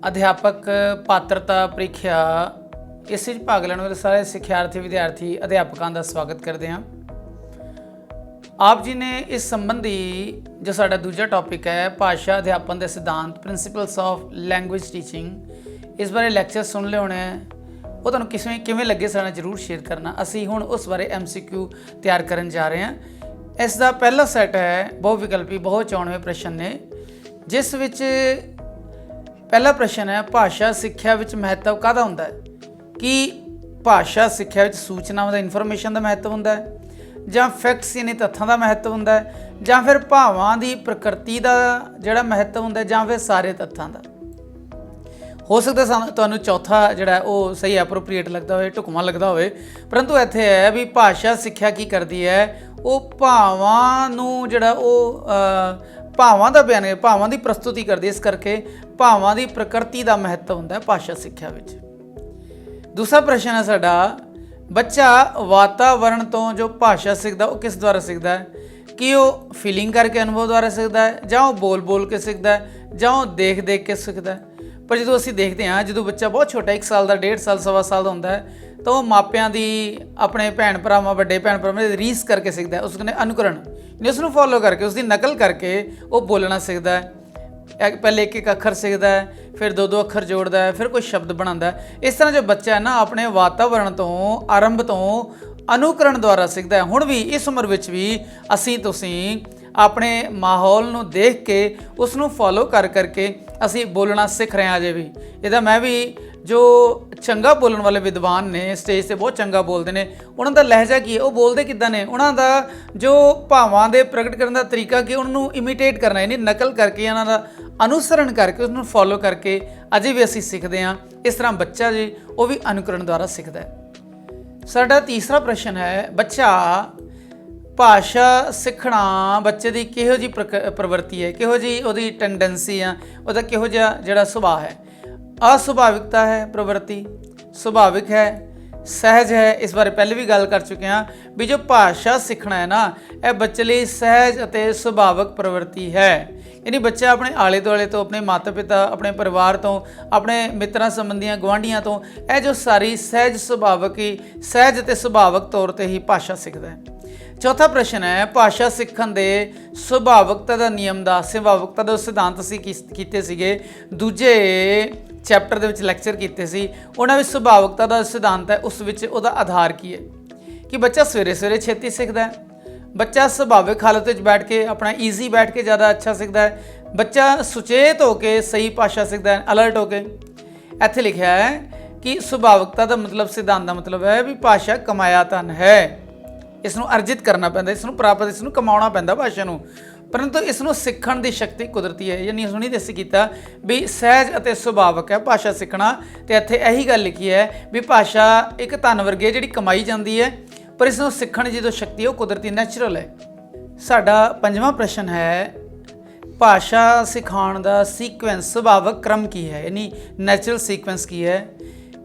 ਅਧਿਆਪਕ ਪਾਤਰਤਾ ਪ੍ਰੀਖਿਆ ਇਸ ਵਿੱਚ ਭਾਗ ਲੈਣ ਵਾਲੇ ਸਾਰੇ ਸਿੱਖਿਆਰਥੀ ਵਿਦਿਆਰਥੀ ਅਧਿਆਪਕਾਂ ਦਾ ਸਵਾਗਤ ਕਰਦੇ ਹਾਂ। ਆਪ ਜੀ ਨੇ ਇਸ ਸੰਬੰਧੀ ਜੋ ਸਾਡਾ ਦੂਜਾ ਟੌਪਿਕ ਹੈ ਭਾਸ਼ਾ ਅਧਿਆਪਨ ਦੇ ਸਿਧਾਂਤ ਪ੍ਰਿੰਸੀਪਲਸ ਆਫ ਲੈਂਗੁਏਜ ਟੀਚਿੰਗ, ਇਸ ਬਾਰੇ ਲੈਕਚਰ ਸੁਣ ਲਏ ਹੋਣੇ ਹੈ। ਉਹ ਤੁਹਾਨੂੰ ਕਿਵੇਂ ਲੱਗੇ ਸਾਡੇ ਨਾਲ ਜ਼ਰੂਰ ਸ਼ੇਅਰ ਕਰਨਾ। ਅਸੀਂ ਹੁਣ ਉਸ ਬਾਰੇ MCQ ਤਿਆਰ ਕਰਨ ਜਾ ਰਹੇ ਹਾਂ। ਇਸ ਦਾ ਪਹਿਲਾ ਸੈੱਟ ਹੈ ਬਹੁ ਵਿਕਲਪੀ ਬਹੁ ਚੋਣਵੇਂ ਪ੍ਰਸ਼ਨ ਨੇ, ਜਿਸ ਵਿੱਚ ਪਹਿਲਾ ਪ੍ਰਸ਼ਨ ਹੈ ਭਾਸ਼ਾ ਸਿੱਖਿਆ ਵਿੱਚ ਮਹੱਤਵ ਕਾਹਦਾ ਹੁੰਦਾ ਹੈ। ਕਿ ਭਾਸ਼ਾ ਸਿੱਖਿਆ ਵਿੱਚ ਸੂਚਨਾਵਾਂ ਦਾ ਇਨਫੋਰਮੇਸ਼ਨ ਦਾ ਮਹੱਤਵ ਹੁੰਦਾ ਹੈ, ਜਾਂ ਫੈਕਟਸ ਯਾਨੀ ਤੱਥਾਂ ਦਾ ਮਹੱਤਵ ਹੁੰਦਾ ਹੈ, ਜਾਂ ਫਿਰ ਭਾਵਾਂ ਦੀ ਪ੍ਰਕਿਰਤੀ ਦਾ ਜਿਹੜਾ ਮਹੱਤਵ ਹੁੰਦਾ, ਜਾਂ ਫਿਰ ਸਾਰੇ ਤੱਥਾਂ ਦਾ। ਹੋ ਸਕਦਾ ਤੁਹਾਨੂੰ ਚੌਥਾ ਜਿਹੜਾ ਉਹ ਸਹੀ ਐਪਰੋਪਰੀਏਟ ਲੱਗਦਾ ਹੋਵੇ, ਢੁਕਵਾਂ ਲੱਗਦਾ ਹੋਵੇ, ਪਰੰਤੂ ਇੱਥੇ ਹੈ ਵੀ ਭਾਸ਼ਾ ਸਿੱਖਿਆ ਕੀ ਕਰਦੀ ਹੈ, ਉਹ ਭਾਵਾਂ ਨੂੰ ਜਿਹੜਾ ਉਹ ਭਾਵਾਂ ਦਾ ਬਿਆਨ ਹੈ, ਭਾਵਾਂ ਦੀ ਪ੍ਰਸਤੁਤੀ ਕਰਦੀ। ਇਸ ਕਰਕੇ ਭਾਵਾਂ ਦੀ ਪ੍ਰਕਿਰਤੀ ਦਾ ਮਹੱਤਵ ਹੁੰਦਾ ਹੈ ਭਾਸ਼ਾ ਸਿੱਖਿਆ ਵਿੱਚ। ਦੂਸਰਾ ਪ੍ਰਸ਼ਨ ਹੈ ਸਾਡਾ, ਬੱਚਾ ਵਾਤਾਵਰਣ ਤੋਂ ਜੋ ਭਾਸ਼ਾ ਸਿੱਖਦਾ ਉਹ ਕਿਸ ਦੁਆਰਾ ਸਿੱਖਦਾ ਹੈ। ਕਿ ਉਹ ਫੀਲਿੰਗ ਕਰਕੇ ਅਨੁਭਵ ਦੁਆਰਾ ਸਿੱਖਦਾ ਹੈ, ਜਾਂ ਉਹ ਬੋਲ ਕੇ ਸਿੱਖਦਾ ਹੈ, ਜਾਂ ਉਹ ਦੇਖ ਕੇ ਸਿੱਖਦਾ ਹੈ। ਪਰ ਜਦੋਂ ਅਸੀਂ ਦੇਖਦੇ ਹਾਂ ਜਦੋਂ ਬੱਚਾ ਬਹੁਤ ਛੋਟਾ 1 ਸਾਲ ਦਾ 1.5 ਸਾਲ ਸਵਾ ਸਾਲ ਦਾ ਹੁੰਦਾ ਹੈ, ਤਾਂ ਉਹ ਮਾਪਿਆਂ ਦੀ ਆਪਣੇ ਭੈਣ ਭਰਾਵਾਂ ਵੱਡੇ ਭੈਣ ਭਰਾਵਾਂ ਦੀ ਰੀਸ ਕਰਕੇ ਸਿੱਖਦਾ ਹੈ। ਉਸ ਨੇ ਅਨੁਕਰਨ ਉਸ ਨੂੰ ਫੋਲੋ ਕਰਕੇ ਉਸ ਦੀ ਨਕਲ ਕਰਕੇ ਉਹ ਬੋਲਣਾ ਸਿੱਖਦਾ ਹੈ। ਪਹਿਲੇ ਇੱਕ ਅੱਖਰ ਸਿੱਖਦਾ ਹੈ, ਫਿਰ 2 ਅੱਖਰ ਜੋੜਦਾ ਹੈ, ਫਿਰ ਕੋਈ ਸ਼ਬਦ ਬਣਾਉਂਦਾ ਹੈ। ਇਸ ਤਰ੍ਹਾਂ ਜੋ ਬੱਚਾ ਹੈ ਨਾ ਆਪਣੇ ਵਾਤਾਵਰਣ ਤੋਂ ਆਰੰਭ ਤੋਂ ਅਨੁਕਰਨ ਦੁਆਰਾ ਸਿੱਖਦਾ ਹੈ। ਹੁਣ ਵੀ ਇਸ ਉਮਰ ਵਿੱਚ ਵੀ ਤੁਸੀਂ ਆਪਣੇ ਮਾਹੌਲ ਨੂੰ ਦੇਖ ਕੇ ਉਸ ਨੂੰ ਫੋਲੋ ਕਰਕੇ ਅਸੀਂ ਬੋਲਣਾ ਸਿੱਖ ਰਹੇ ਹਾਂ। ਅਜੇ ਵੀ ਇਹਦਾ ਮੈਂ ਵੀ ਜੋ ਚੰਗਾ ਬੋਲਣ ਵਾਲੇ ਵਿਦਵਾਨ ਨੇ, ਸਟੇਜ 'ਤੇ ਬਹੁਤ ਚੰਗਾ ਬੋਲਦੇ ਨੇ, ਉਹਨਾਂ ਦਾ ਲਹਿਜਾ ਕੀ ਹੈ, ਉਹ ਬੋਲਦੇ ਕਿੱਦਾਂ ਨੇ, ਉਹਨਾਂ ਦਾ ਜੋ ਭਾਵਾਂ ਦੇ ਪ੍ਰਗਟ ਕਰਨ ਦਾ ਤਰੀਕਾ ਕੀ, ਉਹਨਾਂ ਨੂੰ ਇਮੀਟੇਟ ਕਰਨਾ, ਯਾਨੀ ਨਕਲ ਕਰਕੇ, ਉਹਨਾਂ ਦਾ ਅਨੁਸਰਨ ਕਰਕੇ, ਉਸ ਨੂੰ ਫੋਲੋ ਕਰਕੇ ਅਜੇ ਵੀ ਅਸੀਂ ਸਿੱਖਦੇ ਹਾਂ। ਇਸ ਤਰ੍ਹਾਂ ਬੱਚਾ ਜੀ ਉਹ ਵੀ ਅਨੁਕਰਨ ਦੁਆਰਾ ਸਿੱਖਦਾ ਹੈ। ਸਾਡਾ ਤੀਸਰਾ ਪ੍ਰਸ਼ਨ ਹੈ, ਬੱਚਾ ਭਾਸ਼ਾ ਸਿੱਖਣਾ ਬੱਚੇ ਦੀ ਕਿਹੋ ਜਿਹੀ ਪ੍ਰਵਿਰਤੀ ਹੈ, ਕਿਹੋ ਜਿਹੀ ਉਹਦੀ ਟੈਂਡੈਂਸੀ ਆ, ਉਹਦਾ ਕਿਹੋ ਜਿਹਾ ਜਿਹੜਾ ਸੁਭਾਅ ਹੈ। ਅਸੁਭਾਵਿਕਤਾ ਹੈ ਪ੍ਰਵਿਰਤੀ, ਸੁਭਾਵਿਕ ਹੈ, ਸਹਿਜ ਹੈ। ਇਸ ਬਾਰੇ ਪਹਿਲੇ ਵੀ ਗੱਲ ਕਰ ਚੁੱਕੇ ਹਾਂ ਵੀ ਜੋ ਭਾਸ਼ਾ ਸਿੱਖਣਾ ਹੈ ਨਾ, ਇਹ ਬੱਚੇ ਲਈ ਸਹਿਜ ਅਤੇ ਸੁਭਾਵਿਕ ਪ੍ਰਵਿਰਤੀ ਹੈ। ਯਾਨੀ ਬੱਚਾ ਆਪਣੇ ਆਲੇ ਦੁਆਲੇ ਤੋਂ, ਆਪਣੇ ਮਾਤਾ ਪਿਤਾ, ਆਪਣੇ ਪਰਿਵਾਰ ਤੋਂ, ਆਪਣੇ ਮਿੱਤਰਾਂ ਸੰਬੰਧੀਆਂ ਗੁਆਂਢੀਆਂ ਤੋਂ ਇਹ ਜੋ ਸਾਰੀ ਸਹਿਜ ਅਤੇ ਸੁਭਾਵਿਕ ਤੌਰ 'ਤੇ ਹੀ ਭਾਸ਼ਾ ਸਿੱਖਦਾ ਹੈ। ਚੌਥਾ ਪ੍ਰਸ਼ਨ ਹੈ, ਭਾਸ਼ਾ ਸਿੱਖਣ ਦੇ ਸੁਭਾਵਿਕਤਾ ਦਾ ਨਿਯਮ ਦਾ, ਸੁਭਾਵਿਕਤਾ ਦੇ ਸਿਧਾਂਤ ਅਸੀਂ ਕੀਤੇ ਸੀਗੇ ਦੂਜੇ ਚੈਪਟਰ ਦੇ ਵਿੱਚ ਲੈਕਚਰ ਕੀਤੇ ਸੀ। ਉਹਨਾਂ ਵਿੱਚ ਸੁਭਾਵਿਕਤਾ ਦਾ ਸਿਧਾਂਤ ਹੈ, ਉਸ ਵਿੱਚ ਉਹਦਾ ਆਧਾਰ ਕੀ ਹੈ। ਕਿ ਬੱਚਾ ਸਵੇਰੇ ਛੇਤੀ ਸਿੱਖਦਾ ਹੈ, ਬੱਚਾ ਸੁਭਾਵਿਕ ਹਾਲਤ ਵਿੱਚ ਬੈਠ ਕੇ ਆਪਣਾ ਈਜ਼ੀ ਬੈਠ ਕੇ ਜ਼ਿਆਦਾ ਅੱਛਾ ਸਿੱਖਦਾ ਹੈ, ਬੱਚਾ ਸੁਚੇਤ ਹੋ ਕੇ ਸਹੀ ਭਾਸ਼ਾ ਸਿੱਖਦਾ ਹੈ, ਅਲਰਟ ਹੋ ਕੇ। ਇੱਥੇ ਲਿਖਿਆ ਹੈ ਕਿ ਸੁਭਾਵਿਕਤਾ ਦਾ ਮਤਲਬ, ਸਿਧਾਂਤ ਦਾ ਮਤਲਬ ਹੈ ਵੀ ਭਾਸ਼ਾ ਕਮਾਇਆ ਧਨ ਹੈ, ਇਸ ਨੂੰ ਅਰਜਿਤ ਕਰਨਾ ਪੈਂਦਾ, ਇਸ ਨੂੰ ਪ੍ਰਾਪਤ, ਇਸ ਨੂੰ ਕਮਾਉਣਾ ਪੈਂਦਾ ਭਾਸ਼ਾ ਨੂੰ, ਪਰੰਤੂ ਇਸ ਨੂੰ ਸਿੱਖਣ ਦੀ ਸ਼ਕਤੀ ਕੁਦਰਤੀ ਹੈ। ਯਾਨੀ ਇਸ ਨੂੰ ਨਹੀਂ ਅਸੀਂ ਕੀਤਾ ਵੀ ਸਹਿਜ ਅਤੇ ਸੁਭਾਵਿਕ ਹੈ ਭਾਸ਼ਾ ਸਿੱਖਣਾ। ਅਤੇ ਇੱਥੇ ਇਹੀ ਗੱਲ ਲਿਖੀ ਹੈ ਵੀ ਭਾਸ਼ਾ ਇੱਕ ਧਨ ਵਰਗੀ ਹੈ ਜਿਹੜੀ ਕਮਾਈ ਜਾਂਦੀ ਹੈ, ਪਰ ਇਸ ਨੂੰ ਸਿੱਖਣ ਦੀ ਜੋ ਸ਼ਕਤੀ ਹੈ ਉਹ ਕੁਦਰਤੀ, ਨੈਚੁਰਲ ਹੈ। ਸਾਡਾ ਪੰਜਵਾਂ ਪ੍ਰਸ਼ਨ ਹੈ, ਭਾਸ਼ਾ ਸਿਖਾਉਣ ਦਾ ਸੀਕੁਐਂਸ, ਸੁਭਾਵਿਕ ਕ੍ਰਮ ਕੀ ਹੈ, ਯਾਨੀ ਨੈਚੁਰਲ ਸੀਕੁਐਂਸ ਕੀ ਹੈ।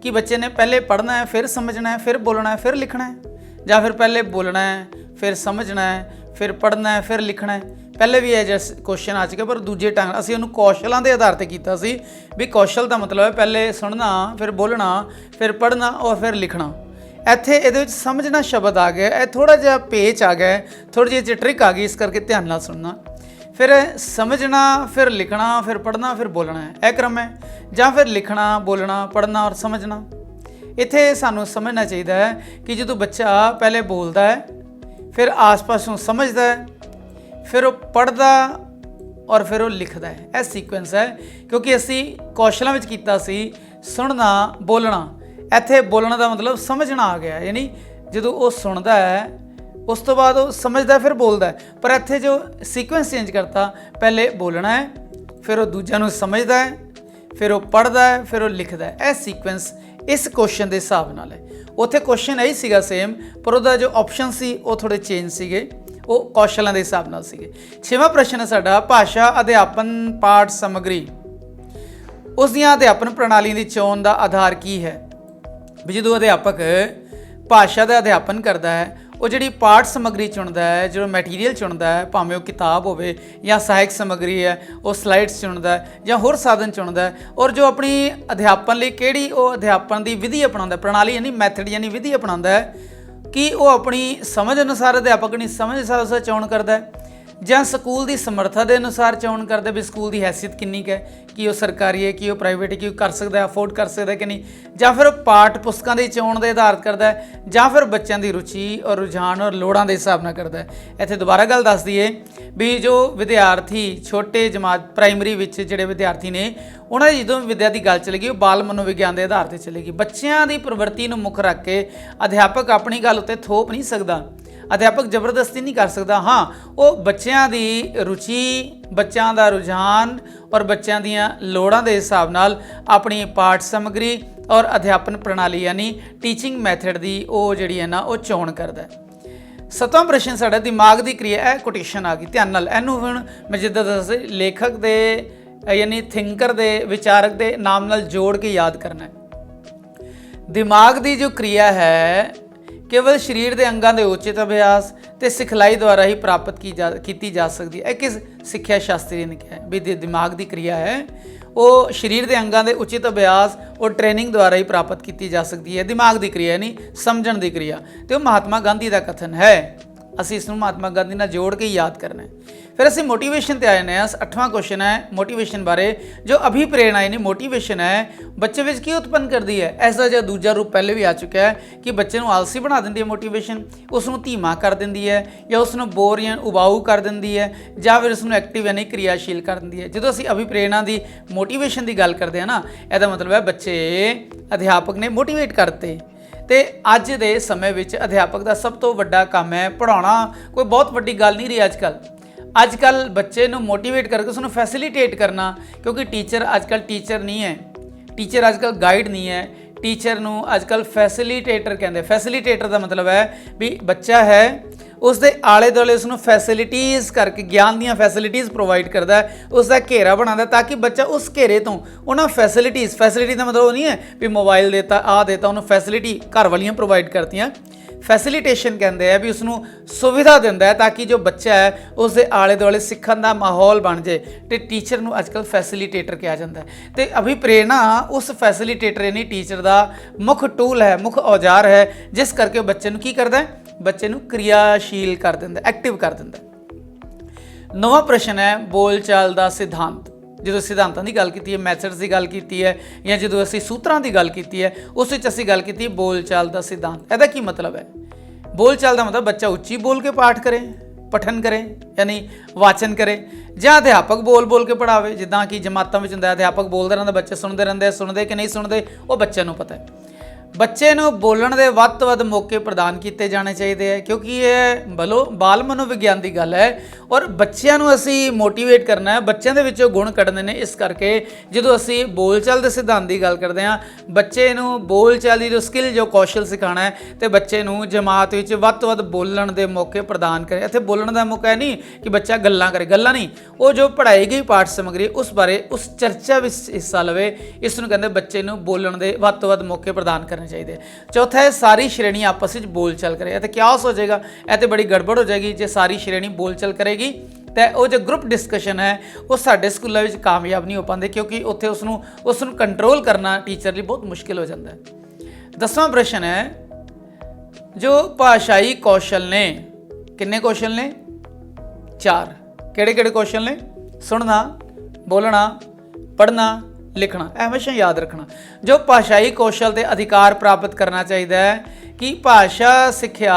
ਕਿ ਬੱਚੇ ਨੇ ਪਹਿਲੇ ਪੜ੍ਹਨਾ ਹੈ, ਫਿਰ ਸਮਝਣਾ ਹੈ, ਫਿਰ ਬੋਲਣਾ ਹੈ, ਫਿਰ ਲਿਖਣਾ ਹੈ, ਜਾਂ ਫਿਰ ਪਹਿਲੇ ਬੋਲਣਾ ਹੈ, ਫਿਰ ਸਮਝਣਾ ਹੈ, ਫਿਰ ਪੜ੍ਹਨਾ ਹੈ, ਫਿਰ ਲਿਖਣਾ ਹੈ। ਪਹਿਲੇ ਵੀ ਇਹ ਜਿਹਾ ਕੁਐਸਚਨ ਆ ਚੁੱਕਾ, ਪਰ ਦੂਜੇ ਢੰਗ ਅਸੀਂ ਉਹਨੂੰ ਕੌਸ਼ਲਾਂ ਦੇ ਆਧਾਰ 'ਤੇ ਕੀਤਾ ਸੀ ਵੀ ਕੌਸ਼ਲ ਦਾ ਮਤਲਬ ਹੈ ਪਹਿਲੇ ਸੁਣਨਾ, ਫਿਰ ਬੋਲਣਾ, ਫਿਰ ਪੜ੍ਹਨਾ ਔਰ ਫਿਰ ਲਿਖਣਾ। ਇੱਥੇ ਇਹਦੇ ਵਿੱਚ ਸਮਝਣਾ ਸ਼ਬਦ ਆ ਗਿਆ, ਇਹ ਥੋੜ੍ਹਾ ਜਿਹਾ ਪੇਚ ਆ ਗਿਆ, ਥੋੜ੍ਹੀ ਜਿਹੀ ਟ੍ਰਿਕ ਆ ਗਈ, ਇਸ ਕਰਕੇ ਧਿਆਨ ਨਾਲ ਸੁਣਨਾ। ਫਿਰ ਸਮਝਣਾ, ਫਿਰ ਲਿਖਣਾ, ਫਿਰ ਪੜ੍ਹਨਾ, ਫਿਰ ਬੋਲਣਾ ਹੈ, ਇਹ ਕ੍ਰਮ ਹੈ। ਜਾਂ ਫਿਰ ਲਿਖਣਾ, ਬੋਲਣਾ, ਪੜ੍ਹਨਾ ਔਰ ਸਮਝਣਾ। ਇੱਥੇ ਸਾਨੂੰ ਸਮਝਣਾ ਚਾਹੀਦਾ ਹੈ ਕਿ ਜਦੋਂ ਬੱਚਾ ਪਹਿਲੇ ਬੋਲਦਾ ਹੈ, ਫਿਰ ਆਸ-ਪਾਸ ਨੂੰ ਸਮਝਦਾ ਹੈ, ਫਿਰ ਉਹ ਪੜ੍ਹਦਾ ਔਰ ਫਿਰ ਉਹ ਲਿਖਦਾ ਹੈ। ਇਹ ਸੀਕੁਐਂਸ ਹੈ, ਕਿਉਂਕਿ ਅਸੀਂ ਕੌਸ਼ਲਾਂ ਵਿੱਚ ਕੀਤਾ ਸੀ ਸੁਣਨਾ, ਬੋਲਣਾ। ਇੱਥੇ ਬੋਲਣਾ ਦਾ ਮਤਲਬ ਸਮਝਣਾ ਆ ਗਿਆ, ਯਾਨੀ ਜਦੋਂ ਉਹ ਸੁਣਦਾ ਹੈ ਉਸ ਤੋਂ ਬਾਅਦ ਉਹ ਸਮਝਦਾ, ਫਿਰ ਬੋਲਦਾ ਹੈ। ਪਰ ਇੱਥੇ ਜੋ ਸੀਕੁਐਂਸ ਚੇਂਜ ਕਰਤਾ, ਪਹਿਲੇ ਬੋਲਣਾ ਹੈ, ਫਿਰ ਉਹ ਦੂਜਿਆਂ ਨੂੰ ਸਮਝਦਾ ਹੈ, ਫਿਰ ਉਹ ਪੜ੍ਹਦਾ ਹੈ, ਫਿਰ ਉਹ ਲਿਖਦਾ ਹੈ। ਇਹ ਸੀਕੁਐਂਸ ਇਸ ਕੁਐਸਚਨ ਦੇ ਹਿਸਾਬ ਨਾਲ ਹੈ। ਉੱਥੇ ਕੁਐਸਚਨ ਇਹੀ ਸੀਗਾ ਸੇਮ, ਪਰ ਉਹਦਾ ਜੋ ਆਪਸ਼ਨ ਸੀ ਉਹ ਥੋੜ੍ਹੇ ਚੇਂਜ ਸੀਗੇ, ਉਹ ਕੌਸ਼ਲਾਂ ਦੇ ਹਿਸਾਬ ਨਾਲ ਸੀਗੇ। 6ਵਾਂ ਪ੍ਰਸ਼ਨ ਹੈ ਸਾਡਾ, ਭਾਸ਼ਾ ਅਧਿਆਪਨ ਪਾਠ ਸਮੱਗਰੀ, ਉਸ ਦੀਆਂ ਅਧਿਆਪਨ ਪ੍ਰਣਾਲੀ ਦੀ ਚੋਣ ਦਾ ਆਧਾਰ ਕੀ ਹੈ। ਵੀ ਜਦੋਂ ਅਧਿਆਪਕ ਭਾਸ਼ਾ ਦਾ ਅਧਿਆਪਨ ਕਰਦਾ ਹੈ, ਉਹ ਜਿਹੜੀ ਪਾਠ ਸਮੱਗਰੀ ਚੁਣਦਾ ਹੈ, ਜਿਹੜਾ ਮੈਟੀਰੀਅਲ ਚੁਣਦਾ ਹੈ, ਭਾਵੇਂ ਉਹ ਕਿਤਾਬ ਹੋਵੇ ਜਾਂ ਸਹਾਇਕ ਸਮੱਗਰੀ ਹੈ, ਉਹ ਸਲਾਈਡਸ ਚੁਣਦਾ ਹੈ ਜਾਂ ਹੋਰ ਸਾਧਨ ਚੁਣਦਾ ਹੈ, ਔਰ ਜੋ ਆਪਣੀ ਅਧਿਆਪਨ ਲਈ ਕਿਹੜੀ ਉਹ ਅਧਿਆਪਨ ਦੀ ਵਿਧੀ ਅਪਣਾਉਂਦਾ, ਪ੍ਰਣਾਲੀ ਯਾਨੀ ਮੈਥਡ ਯਾਨੀ ਵਿਧੀ ਅਪਣਾਉਂਦਾ ਹੈ, ਕਿ ਉਹ ਆਪਣੀ ਸਮਝ ਅਨੁਸਾਰ ਅਧਿਆਪਕ ਆਪਣੀ ਸਮਝ ਅਨੁਸਾਰ ਉਸ ਦਾ ਚੋਣ ਕਰਦਾ ਹੈ ਜਾਂ ਸਕੂਲ ਦੀ ਸਮਰੱਥਾ ਦੇ ਅਨੁਸਾਰ ਚੋਣ ਕਰਦਾ ਵੀ ਸਕੂਲ ਦੀ ਹੈਸੀਅਤ ਕਿੰਨੀ ਕੁ ਹੈ, ਕਿ ਉਹ ਸਰਕਾਰੀ ਹੈ, ਕਿ ਉਹ ਪ੍ਰਾਈਵੇਟ ਹੈ, ਕਿ ਉਹ ਕਰ ਸਕਦਾ, ਅਫੋਰਡ ਕਰ ਸਕਦਾ ਕਿ ਨਹੀਂ, ਜਾਂ ਫਿਰ ਪਾਠ ਪੁਸਤਕਾਂ ਦੀ ਚੋਣ ਦੇ ਆਧਾਰਿਤ ਕਰਦਾ ਹੈ, ਜਾਂ ਫਿਰ ਬੱਚਿਆਂ ਦੀ ਰੁਚੀ ਔਰ ਰੁਝਾਨ ਔਰ ਲੋੜਾਂ ਦੇ ਹਿਸਾਬ ਨਾਲ ਕਰਦਾ ਹੈ। ਇੱਥੇ ਦੁਬਾਰਾ ਗੱਲ ਦੱਸ ਦਈਏ ਵੀ ਜੋ ਵਿਦਿਆਰਥੀ ਛੋਟੇ ਜਮਾਤ ਪ੍ਰਾਇਮਰੀ ਵਿੱਚ ਜਿਹੜੇ ਵਿਦਿਆਰਥੀ ਨੇ, ਉਹਨਾਂ ਦੀ ਜਦੋਂ ਵਿਦਿਆ ਦੀ ਗੱਲ ਚੱਲੇਗੀ ਉਹ ਬਾਲ ਮਨੋਵਿਗਿਆਨ ਦੇ ਆਧਾਰ 'ਤੇ ਚੱਲੇਗੀ। ਬੱਚਿਆਂ ਦੀ ਪ੍ਰਵਿਰਤੀ ਨੂੰ ਮੁੱਖ ਰੱਖ ਕੇ ਅਧਿਆਪਕ ਆਪਣੀ ਗੱਲ ਉੱਤੇ ਥੋਪ ਨਹੀਂ ਸਕਦਾ, ਅਧਿਆਪਕ ਜ਼ਬਰਦਸਤੀ ਨਹੀਂ ਕਰ ਸਕਦਾ। ਹਾਂ, ਉਹ ਬੱਚਿਆਂ ਦੀ ਰੁਚੀ, ਬੱਚਿਆਂ ਦਾ ਰੁਝਾਨ ਔਰ ਬੱਚਿਆਂ ਦੀਆਂ ਲੋੜਾਂ ਦੇ ਹਿਸਾਬ ਨਾਲ ਆਪਣੀ ਪਾਠ ਸਮੱਗਰੀ ਔਰ ਅਧਿਆਪਨ ਪ੍ਰਣਾਲੀ ਯਾਨੀ ਟੀਚਿੰਗ ਮੈਥਡ ਦੀ ਉਹ ਜਿਹੜੀ ਹੈ ਨਾ ਉਹ ਚੋਣ ਕਰਦਾ ਹੈ। 7ਵਾਂ ਪ੍ਰਸ਼ਨ ਸਾਡਾ ਦਿਮਾਗ ਦੀ ਕਿਰਿਆ। ਇਹ ਕੋਟੇਸ਼ਨ ਆ ਗਈ, ਧਿਆਨ ਨਾਲ ਇਹਨੂੰ ਹੁਣ ਮੈਂ ਜਿੱਦਾਂ ਦੱਸਿਆ ਲੇਖਕ ਦੇ ਯਾਨੀ ਥਿੰਕਰ ਦੇ ਵਿਚਾਰਕ ਦੇ ਨਾਮ ਨਾਲ ਜੋੜ ਕੇ ਯਾਦ ਕਰਨਾ ਹੈ। ਦਿਮਾਗ ਦੀ ਜੋ ਕਿਰਿਆ ਹੈ ਕੇਵਲ ਸਰੀਰ ਦੇ ਅੰਗਾਂ ਦੇ ਉਚਿਤ ਅਭਿਆਸ ਤੇ ਸਿਖਲਾਈ ਦੁਆਰਾ ਹੀ ਪ੍ਰਾਪਤ ਕੀਤੀ ਜਾ ਸਕਦੀ ਹੈ। ਇਹ ਕਿਸ ਸਿੱਖਿਆ ਸ਼ਾਸਤਰੀ ਨੇ ਕਿਹਾ ਵੀ ਦਿਮਾਗ ਦੀ ਕਿਰਿਆ ਹੈ ਉਹ ਸਰੀਰ ਦੇ ਅੰਗਾਂ ਦੇ ਉਚਿਤ ਅਭਿਆਸ ਔਰ ਟ੍ਰੇਨਿੰਗ ਦੁਆਰਾ ਹੀ ਪ੍ਰਾਪਤ ਕੀਤੀ ਜਾ ਸਕਦੀ ਹੈ। ਦਿਮਾਗ ਦੀ ਕਿਰਿਆ ਨਹੀਂ, ਸਮਝਣ ਦੀ ਕਿਰਿਆ। ਤੇ ਉਹ ਮਹਾਤਮਾ ਗਾਂਧੀ ਦਾ ਕਥਨ ਹੈ, ਅਸੀਂ ਇਸ ਨੂੰ ਮਹਾਤਮਾ ਗਾਂਧੀ ਨਾਲ ਜੋੜ ਕੇ ਯਾਦ ਕਰਨਾ ਹੈ। ਫਿਰ ਅਸੀਂ ਮੋਟੀਵੇਸ਼ਨ ਤੇ ਆਏ ਨੇ। 8ਵਾਂ ਕੁਐਸਚਨ ਹੈ ਮੋਟੀਵੇਸ਼ਨ ਬਾਰੇ। ਜੋ ਅਭਿਪ੍ਰੇਰਣਾ ਯਾਨੀ ਮੋਟੀਵੇਸ਼ਨ ਹੈ ਬੱਚੇ ਵਿੱਚ ਕੀ ਉਤਪੰਨ ਕਰਦੀ ਹੈ। ਇਸ ਦਾ ਜਿਹੜਾ ਦੂਜਾ ਰੂਪ ਪਹਿਲੇ ਵੀ ਆ ਚੁੱਕਿਆ ਹੈ ਕਿ ਬੱਚੇ ਨੂੰ ਆਲਸੀ ਬਣਾ ਦਿੰਦੀ ਹੈ ਮੋਟੀਵੇਸ਼ਨ, ਉਸ ਨੂੰ ਧੀਮਾ ਕਰ ਦਿੰਦੀ ਹੈ ਜਾਂ ਉਸ ਨੂੰ ਬੋਰ ਜਾਂ ਉਬਾਊ ਕਰ ਦਿੰਦੀ ਹੈ ਜਾਂ ਫਿਰ ਉਸ ਨੂੰ ਐਕਟਿਵ ਯਾਨੀ ਕਿਰਿਆਸ਼ੀਲ ਕਰ ਦਿੰਦੀ ਹੈ। ਜਦੋਂ ਅਸੀਂ ਅਭਿਪ੍ਰੇਰਣਾ ਦੀ ਮੋਟੀਵੇਸ਼ਨ ਦੀ ਗੱਲ ਕਰਦੇ ਹਾਂ ਨਾ, ਇਹਦਾ ਮਤਲਬ ਹੈ ਬੱਚੇ ਅਧਿਆਪਕ ਨੇ ਮੋਟੀਵੇਟ ਕਰਤੇ। ਤੇ ਅੱਜ ਦੇ ਸਮੇਂ ਵਿੱਚ ਅਧਿਆਪਕ ਦਾ ਸਭ ਤੋਂ ਵੱਡਾ ਕੰਮ ਹੈ ਪੜ੍ਹਾਉਣਾ। ਕੋਈ ਬਹੁਤ ਵੱਡੀ ਗੱਲ ਨਹੀਂ ਰਹੀ ਅੱਜ ਕੱਲ੍ਹ ਬੱਚੇ ਨੂੰ ਮੋਟੀਵੇਟ ਕਰਕੇ ਉਸ ਨੂੰ ਫੈਸਿਲੀਟੇਟ ਕਰਨਾ, ਕਿਉਂਕਿ ਟੀਚਰ ਅੱਜ ਕੱਲ੍ਹ ਟੀਚਰ ਨਹੀਂ ਹੈ, ਟੀਚਰ ਅੱਜ ਕੱਲ੍ਹ ਗਾਈਡ ਨਹੀਂ ਹੈ, ਟੀਚਰ ਨੂੰ ਅੱਜ ਕੱਲ੍ਹ ਫੈਸਿਲੀਟੇਟਰ ਕਹਿੰਦੇ। ਫੈਸਿਲੀਟੇਟਰ ਦਾ ਮਤਲਬ ਹੈ ਵੀ ਬੱਚਾ ਹੈ ਉਸ ਦੇ ਆਲੇ ਦੁਆਲੇ ਉਸ ਨੂੰ ਫੈਸਿਲਿਟੀਜ਼ ਕਰਕੇ ਗਿਆਨ ਦੀਆਂ ਫੈਸਿਲਿਟੀਜ਼ ਪ੍ਰੋਵਾਈਡ ਕਰਦਾ, ਉਸ ਦਾ ਘੇਰਾ ਬਣਾਉਂਦਾ ਤਾਂ ਕਿ ਬੱਚਾ ਉਸ ਘੇਰੇ ਤੋਂ ਉਹਨਾਂ ਫੈਸਿਲਿਟੀ ਦਾ ਮਤਲਬ ਉਹ ਨਹੀਂ ਹੈ ਵੀ ਮੋਬਾਈਲ ਦੇਤਾ ਆਹ ਦੇਤਾ, ਉਹਨੂੰ ਫੈਸਿਲਿਟੀ ਘਰ ਵਾਲੀਆਂ ਪ੍ਰੋਵਾਈਡ ਕਰਤੀਆਂ। ਫੈਸਿਲੀਟੇਸ਼ਨ ਕਹਿੰਦੇ ਆ ਵੀ ਉਸ ਨੂੰ ਸੁਵਿਧਾ ਦਿੰਦਾ ਹੈ ਤਾਂ ਕਿ ਜੋ ਬੱਚਾ ਹੈ ਉਸ ਦੇ ਆਲੇ ਦੁਆਲੇ ਸਿੱਖਣ ਦਾ ਮਾਹੌਲ ਬਣ ਜਾਏ। ਤੇ ਟੀਚਰ ਨੂੰ ਅੱਜ ਕੱਲ੍ਹ ਫੈਸਿਲੀਟੇਟਰ ਕਿਹਾ ਜਾਂਦਾ ਹੈ। ਤੇ ਅਭਿਪ੍ਰੇਰਣਾ ਉਸ ਫੈਸਿਲੀਟੇਟਰ ਯਾਨੀ ਟੀਚਰ ਦਾ ਮੁੱਖ ਟੂਲ ਹੈ, ਮੁੱਖ ਔਜ਼ਾਰ ਹੈ, ਜਿਸ ਕਰਕੇ ਉਹ ਬੱਚੇ ਨੂੰ ਕੀ ਕਰਦਾ ਹੈ, ਬੱਚੇ ਨੂੰ ਕਿਰਿਆਸ਼ੀਲ ਕਰ ਦਿੰਦਾ, ਐਕਟਿਵ ਕਰ ਦਿੰਦਾ। 9ਵਾਂ ਪ੍ਰਸ਼ਨ ਹੈ ਬੋਲਚਾਲ ਦਾ ਸਿਧਾਂਤ। ਜਦੋਂ ਸਿਧਾਂਤਾਂ ਦੀ ਗੱਲ ਕੀਤੀ ਹੈ, ਮੈਥਡਸ ਦੀ ਗੱਲ ਕੀਤੀ ਹੈ, ਜਾਂ ਜਦੋਂ ਅਸੀਂ ਸੂਤਰਾਂ ਦੀ ਗੱਲ ਕੀਤੀ ਹੈ, ਉਸ ਵਿੱਚ ਅਸੀਂ ਗੱਲ ਕੀਤੀ ਬੋਲਚਾਲ ਦਾ ਸਿਧਾਂਤ। ਇਹਦਾ ਕੀ ਮਤਲਬ ਹੈ? ਬੋਲਚਾਲ ਦਾ ਮਤਲਬ ਬੱਚਾ ਉੱਚੀ ਬੋਲ ਕੇ ਪਾਠ ਕਰੇ, ਪਠਨ ਕਰੇ ਯਾਨੀ ਵਾਚਨ ਕਰੇ, ਜਾਂ ਅਧਿਆਪਕ ਬੋਲ ਕੇ ਪੜ੍ਹਾਵੇ। ਜਿੱਦਾਂ ਕਿ ਜਮਾਤਾਂ ਵਿੱਚ ਹੁੰਦਾ ਅਧਿਆਪਕ ਬੋਲਦਾ ਰਹਿੰਦਾ, ਬੱਚੇ ਸੁਣਦੇ ਰਹਿੰਦੇ, ਸੁਣਦੇ ਕਿ ਨਹੀਂ ਸੁਣਦੇ ਉਹ ਬੱਚਿਆਂ ਨੂੰ ਪਤਾ ਹੈ। ਬੱਚੇ ਨੂੰ ਬੋਲਣ ਦੇ ਵੱਧ ਤੋਂ ਵੱਧ ਮੌਕੇ ਪ੍ਰਦਾਨ ਕੀਤੇ ਜਾਣੇ ਚਾਹੀਦੇ ਹੈ, ਕਿਉਂਕਿ ਇਹ ਬਾਲ ਮਨੋਵਿਗਿਆਨ ਦੀ ਗੱਲ ਹੈ ਔਰ ਬੱਚਿਆਂ ਨੂੰ ਅਸੀਂ ਮੋਟੀਵੇਟ ਕਰਨਾ ਹੈ, ਬੱਚਿਆਂ ਦੇ ਵਿੱਚੋਂ ਗੁਣ ਕੱਢਣੇ ਨੇ। ਇਸ ਕਰਕੇ ਜਦੋਂ ਅਸੀਂ ਬੋਲਚਾਲ ਦੇ ਸਿਧਾਂਤ ਦੀ ਗੱਲ ਕਰਦੇ ਹਾਂ, ਬੱਚੇ ਨੂੰ ਬੋਲਚਾਲ ਦੀ ਜੋ ਸਕਿੱਲ, ਜੋ ਕੌਸ਼ਲ ਸਿਖਾਉਣਾ ਹੈ ਤੇ ਬੱਚੇ ਨੂੰ ਜਮਾਤ ਵਿੱਚ ਵੱਧ ਤੋਂ ਵੱਧ ਬੋਲਣ ਦੇ ਮੌਕੇ ਪ੍ਰਦਾਨ ਕਰੇ। ਇੱਥੇ ਬੋਲਣ ਦਾ ਮੌਕਾ ਨਹੀਂ ਕਿ ਬੱਚਾ ਗੱਲਾਂ ਕਰੇ, ਗੱਲਾਂ ਨਹੀਂ, ਉਹ ਜੋ ਪੜ੍ਹਾਈ ਗਈ ਪਾਠ ਸਮੱਗਰੀ ਉਸ ਬਾਰੇ ਉਸ ਚਰਚਾ ਵਿੱਚ ਹਿੱਸਾ ਲਵੇ। ਇਸ ਨੂੰ ਕਹਿੰਦੇ ਬੱਚੇ ਨੂੰ ਬੋਲਣ ਦੇ ਵੱਧ ਤੋਂ ਵੱਧ ਮੌਕੇ ਪ੍ਰਦਾਨ ਕਰਨੇ ਚਾਹੀਦੇ। ਚੌਥਾ ਹੈ ਸਾਰੀ ਸ਼੍ਰੇਣੀ ਆਪਸ ਵਿੱਚ ਬੋਲਚਾਲ ਕਰੇ। ਇਹ ਤਾਂ ਕਿਆਸ ਹੋ ਜਾਏਗਾ, ਇਹ ਤਾਂ ਬੜੀ ਗੜਬੜ ਹੋ ਜਾਏਗੀ ਜੇ ਸਾਰੀ ਸ਼੍ਰੇਣੀ ਬੋਲਚਾਲ ਕਰੇਗੀ ਤਾਂ ਉਹ ਜੋ ਗਰੁੱਪ ਡਿਸਕਸ਼ਨ ਹੈ ਉਹ ਸਾਡੇ ਸਕੂਲਾਂ ਵਿੱਚ ਕਾਮਯਾਬ ਨਹੀਂ ਹੋ ਪਾਉਂਦੇ, ਕਿਉਂਕਿ ਉੱਥੇ ਉਸ ਨੂੰ ਕੰਟਰੋਲ ਕਰਨਾ ਟੀਚਰ ਲਈ ਬਹੁਤ ਮੁਸ਼ਕਿਲ ਹੋ ਜਾਂਦਾ ਹੈ। 10ਵਾਂ ਪ੍ਰਸ਼ਨ ਹੈ ਜੋ ਭਾਸ਼ਾਈ ਕੌਸ਼ਲ ਨੇ। ਕਿੰਨੇ ਕੌਸ਼ਲ ਨੇ? 4। ਕਿਹੜੇ ਕੌਸ਼ਲ ਨੇ? ਸੁਣਨਾ, ਬੋਲਣਾ, ਪੜ੍ਹਨਾ, ਲਿਖਣਾ। ਇਹ ਹਮੇਸ਼ਾ ਯਾਦ ਰੱਖਣਾ। ਜੋ ਭਾਸ਼ਾਈ ਕੌਸ਼ਲ ਤੇ ਅਧਿਕਾਰ ਪ੍ਰਾਪਤ ਕਰਨਾ ਚਾਹੀਦਾ ਹੈ ਕਿ ਭਾਸ਼ਾ ਸਿੱਖਿਆ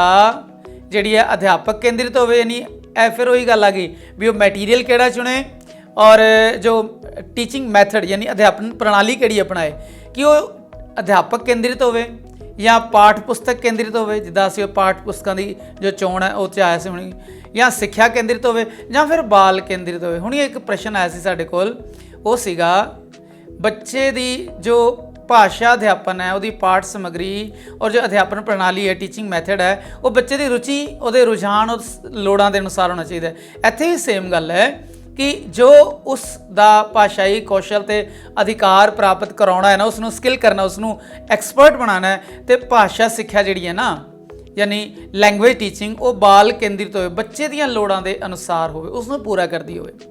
ਜਿਹੜੀ ਹੈ ਅਧਿਆਪਕ ਕੇਂਦਰਿਤ ਹੋਵੇ, ਯਾਨੀ ਇਹ ਫਿਰ ਉਹੀ ਗੱਲ ਆ ਗਈ ਵੀ ਉਹ ਮੈਟੀਰੀਅਲ ਕਿਹੜਾ ਚੁਣੇ ਔਰ ਜੋ ਟੀਚਿੰਗ ਮੈਥਡ ਯਾਨੀ ਅਧਿਆਪਨ ਪ੍ਰਣਾਲੀ ਕਿਹੜੀ ਅਪਣਾਏ, ਕਿ ਉਹ ਅਧਿਆਪਕ ਕੇਂਦਰਿਤ ਹੋਵੇ ਜਾਂ ਪਾਠ ਪੁਸਤਕ ਕੇਂਦਰਿਤ ਹੋਵੇ, ਜਿੱਦਾਂ ਅਸੀਂ ਉਹ ਪਾਠ ਪੁਸਤਕਾਂ ਦੀ ਜੋ ਚੋਣ ਹੈ ਉਹ 'ਚ ਆਇਆ ਸੀ ਹੁਣੀ, ਜਾਂ ਸਿੱਖਿਆ ਕੇਂਦਰਿਤ ਹੋਵੇ ਜਾਂ ਫਿਰ ਬਾਲ ਕੇਂਦਰਿਤ ਹੋਵੇ। ਹੁਣੀ ਇੱਕ ਪ੍ਰਸ਼ਨ ਆਇਆ ਸੀ ਸਾਡੇ ਕੋਲ, ਉਹ ਸੀਗਾ ਬੱਚੇ ਦੀ ਜੋ ਭਾਸ਼ਾ ਅਧਿਆਪਨ ਹੈ, ਉਹਦੀ ਪਾਠ ਸਮੱਗਰੀ ਔਰ ਜੋ ਅਧਿਆਪਨ ਪ੍ਰਣਾਲੀ ਹੈ, ਟੀਚਿੰਗ ਮੈਥਡ ਹੈ, ਉਹ ਬੱਚੇ ਦੀ ਰੁਚੀ, ਉਹਦੇ ਰੁਝਾਨ, ਉਸ ਲੋੜਾਂ ਦੇ ਅਨੁਸਾਰ ਹੋਣਾ ਚਾਹੀਦਾ ਹੈ। ਇੱਥੇ ਵੀ ਸੇਮ ਗੱਲ ਹੈ ਕਿ ਜੋ ਉਸ ਦਾ ਭਾਸ਼ਾਈ ਕੌਸ਼ਲ ਤੇ ਅਧਿਕਾਰ ਪ੍ਰਾਪਤ ਕਰਾਉਣਾ ਹੈ ਨਾ, ਉਸ ਨੂੰ ਸਕਿੱਲ ਕਰਨਾ, ਉਸ ਨੂੰ ਐਕਸਪਰਟ ਬਣਾਉਣਾ ਹੈ। ਤੇ ਭਾਸ਼ਾ ਸਿੱਖਿਆ ਜਿਹੜੀ ਹੈ ਨਾ, यानी लैंग्वेज टीचिंग वो बाल केंद्रित होवे, बच्चे दीयां लोड़ां दे अनुसार होवे, उसनूं पूरा करदी होवे।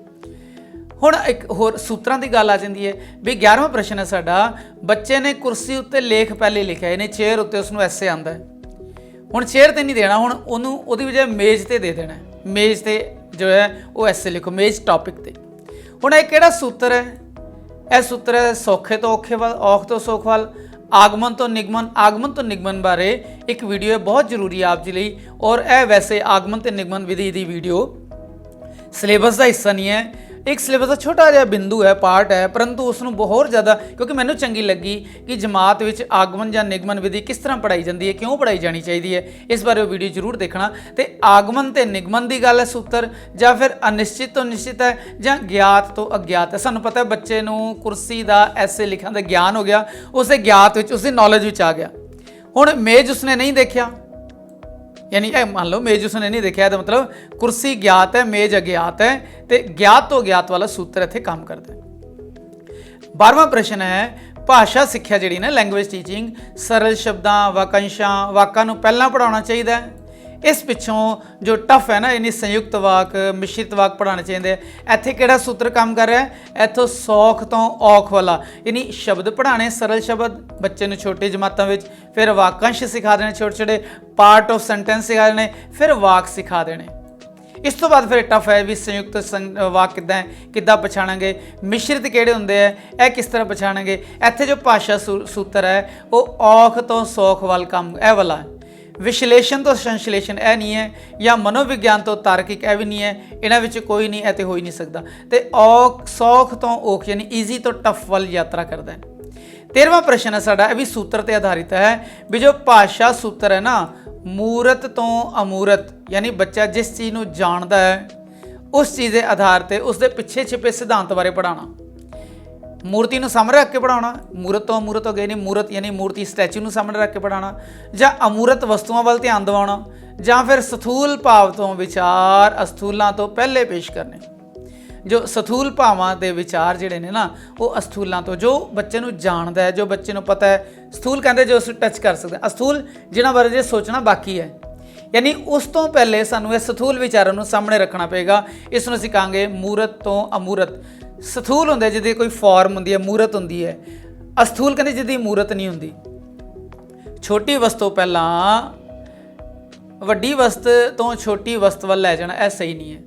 हुण एक होर सूत्रां दी गल आ जांदी है भी 11वां प्रश्न है साडा, बच्चे ने कुर्सी उत्ते लेख पहले लिखिया यानी चेयर उत्ते उसनूं ऐसे आंदा है। हुण चेयर ते नहीं देना, हुण ओनूं ओहदी बजाय मेज़ ते दे देना है, मेज़ ते जो है वो ऐसे लिखो, मेज़ टॉपिक ते। हुण ये किहड़ा सूत्र है? यह सूत्र है सौखे तो औखे वाल, औख तो सौख वाल, आगमन तो निगमन। आगमन तो निगमन बारे एक वीडियो है, बहुत जरूरी है आप जी लई, और यह वैसे आगमन तो निगमन विधि की वीडियो सिलेबस का हिस्सा नहीं है, एक सिलेबस का छोटा जिहा बिंदु है, पार्ट है, परंतु उसनूं बहुत ज़्यादा क्योंकि मैनूं चंगी लगी कि जमात विच आगमन या निगमन विधि किस तरह पढ़ाई जाती है, क्यों पढ़ाई जानी चाहिए है, इस बारे वीडियो जरूर देखना। तो आगमन तो निगमन की गल है सूत्र, या फिर अनिश्चित तो निश्चित है, या ज्ञात तो अज्ञात है। सानूं पता है बच्चे नूं कुर्सी का ऐसे लिखण का ज्ञान हो गया, उसके ज्ञात विच उसकी नॉलेज विच आ गया। हुण मेज उसने नहीं देखा, यानी मान लो मेज उसने नहीं देखा, तो मतलब कुर्सी ज्ञात है, मेज अज्ञात है, तो ज्ञात तो अज्ञात वाला सूत्र इत्थे काम करता है। 12वां प्रश्न है, भाषा सिक्ख्या जिहड़ी ना लैंग्वेज टीचिंग, सरल शब्दां, वाकंशां, वाकां नूं पहलां पढ़ाउणा चाहिए। इस पिछों जो टफ है ना, यानी संयुक्त वाक, मिश्रित वाक पढ़ाने चाहिए। इत्थे किहड़ा सूत्र काम कर रहा है? इत्थों सौख तो औख वाला, यानी शब्द पढ़ाने, सरल शब्द बच्चे नूं छोटी जमातां विच, फिर वाकंश सिखा देने, छोटे छोटे पार्ट ऑफ सेंटेंस सिखा देने, फिर वाक सिखा देने। इस तो बाद फिर टफ है भी संयुक्त वाक किद्दां पछाणांगे, मिश्रित किहड़े हुंदे है, यह किस तरह पछाणांगे। इत्थे जो भाषा सूत्र है वो औख तो सौख वाल काम यह वाला है, विश्लेषण तो संश्लेषण यह नहीं है, या मनोविज्ञान तो तार्किक यह भी नहीं है, इन्हां विच कोई नहीं, ऐ ते हो ही नहीं सकता। तो औख सौख तो औख यानी ईजी तो टफ वाल यात्रा करता है। 13वां प्रश्न है साडा, यह भी सूत्र पर आधारित है भी जो भाषा सूत्र है ना, मूरत तो अमूरत, यानी बच्चा जिस चीज़ को जानता है उस चीज़ के आधार पर उसके पिछे छिपे सिद्धांत बारे पढ़ाना, मूर्ति को सामने रख के पढ़ाना, मूरत तो अमूरत हो गई, नहीं मूरत यानी मूर्ति स्टैचू को सामने रख के पढ़ाना, या अमूरत वस्तुओं वाल ध्यान दिवाना, या फिर स्थूल भाव तो विचार अस्थूलों तो पहले पेश करने। जो स्थूल भावां दे विचार जिहड़े ने ना वो अस्थूलों तो, जो बच्चे नूं जानदा है, जो बच्चे नूं पता है, स्थूल कहते जो उस टच कर सकते, अस्थूल जिन्हां बारे जे सोचना बाकी है, यानी उस तो पहले सानूं इह स्थूल विचारां नूं सामने रखना पेगा। इस नूं असीं कहांगे मूरत तो अमूरत। स्थूल हुंदे जिहदी कोई फॉर्म हुंदी है, मूरत हुंदी है, अस्थूल कहंदे जिहदी मूरत नहीं हुंदी। छोटी वस्तु पहला वड्डी वस्तु तो छोटी वस्तु वाल लै जाना, यह सही नहीं है।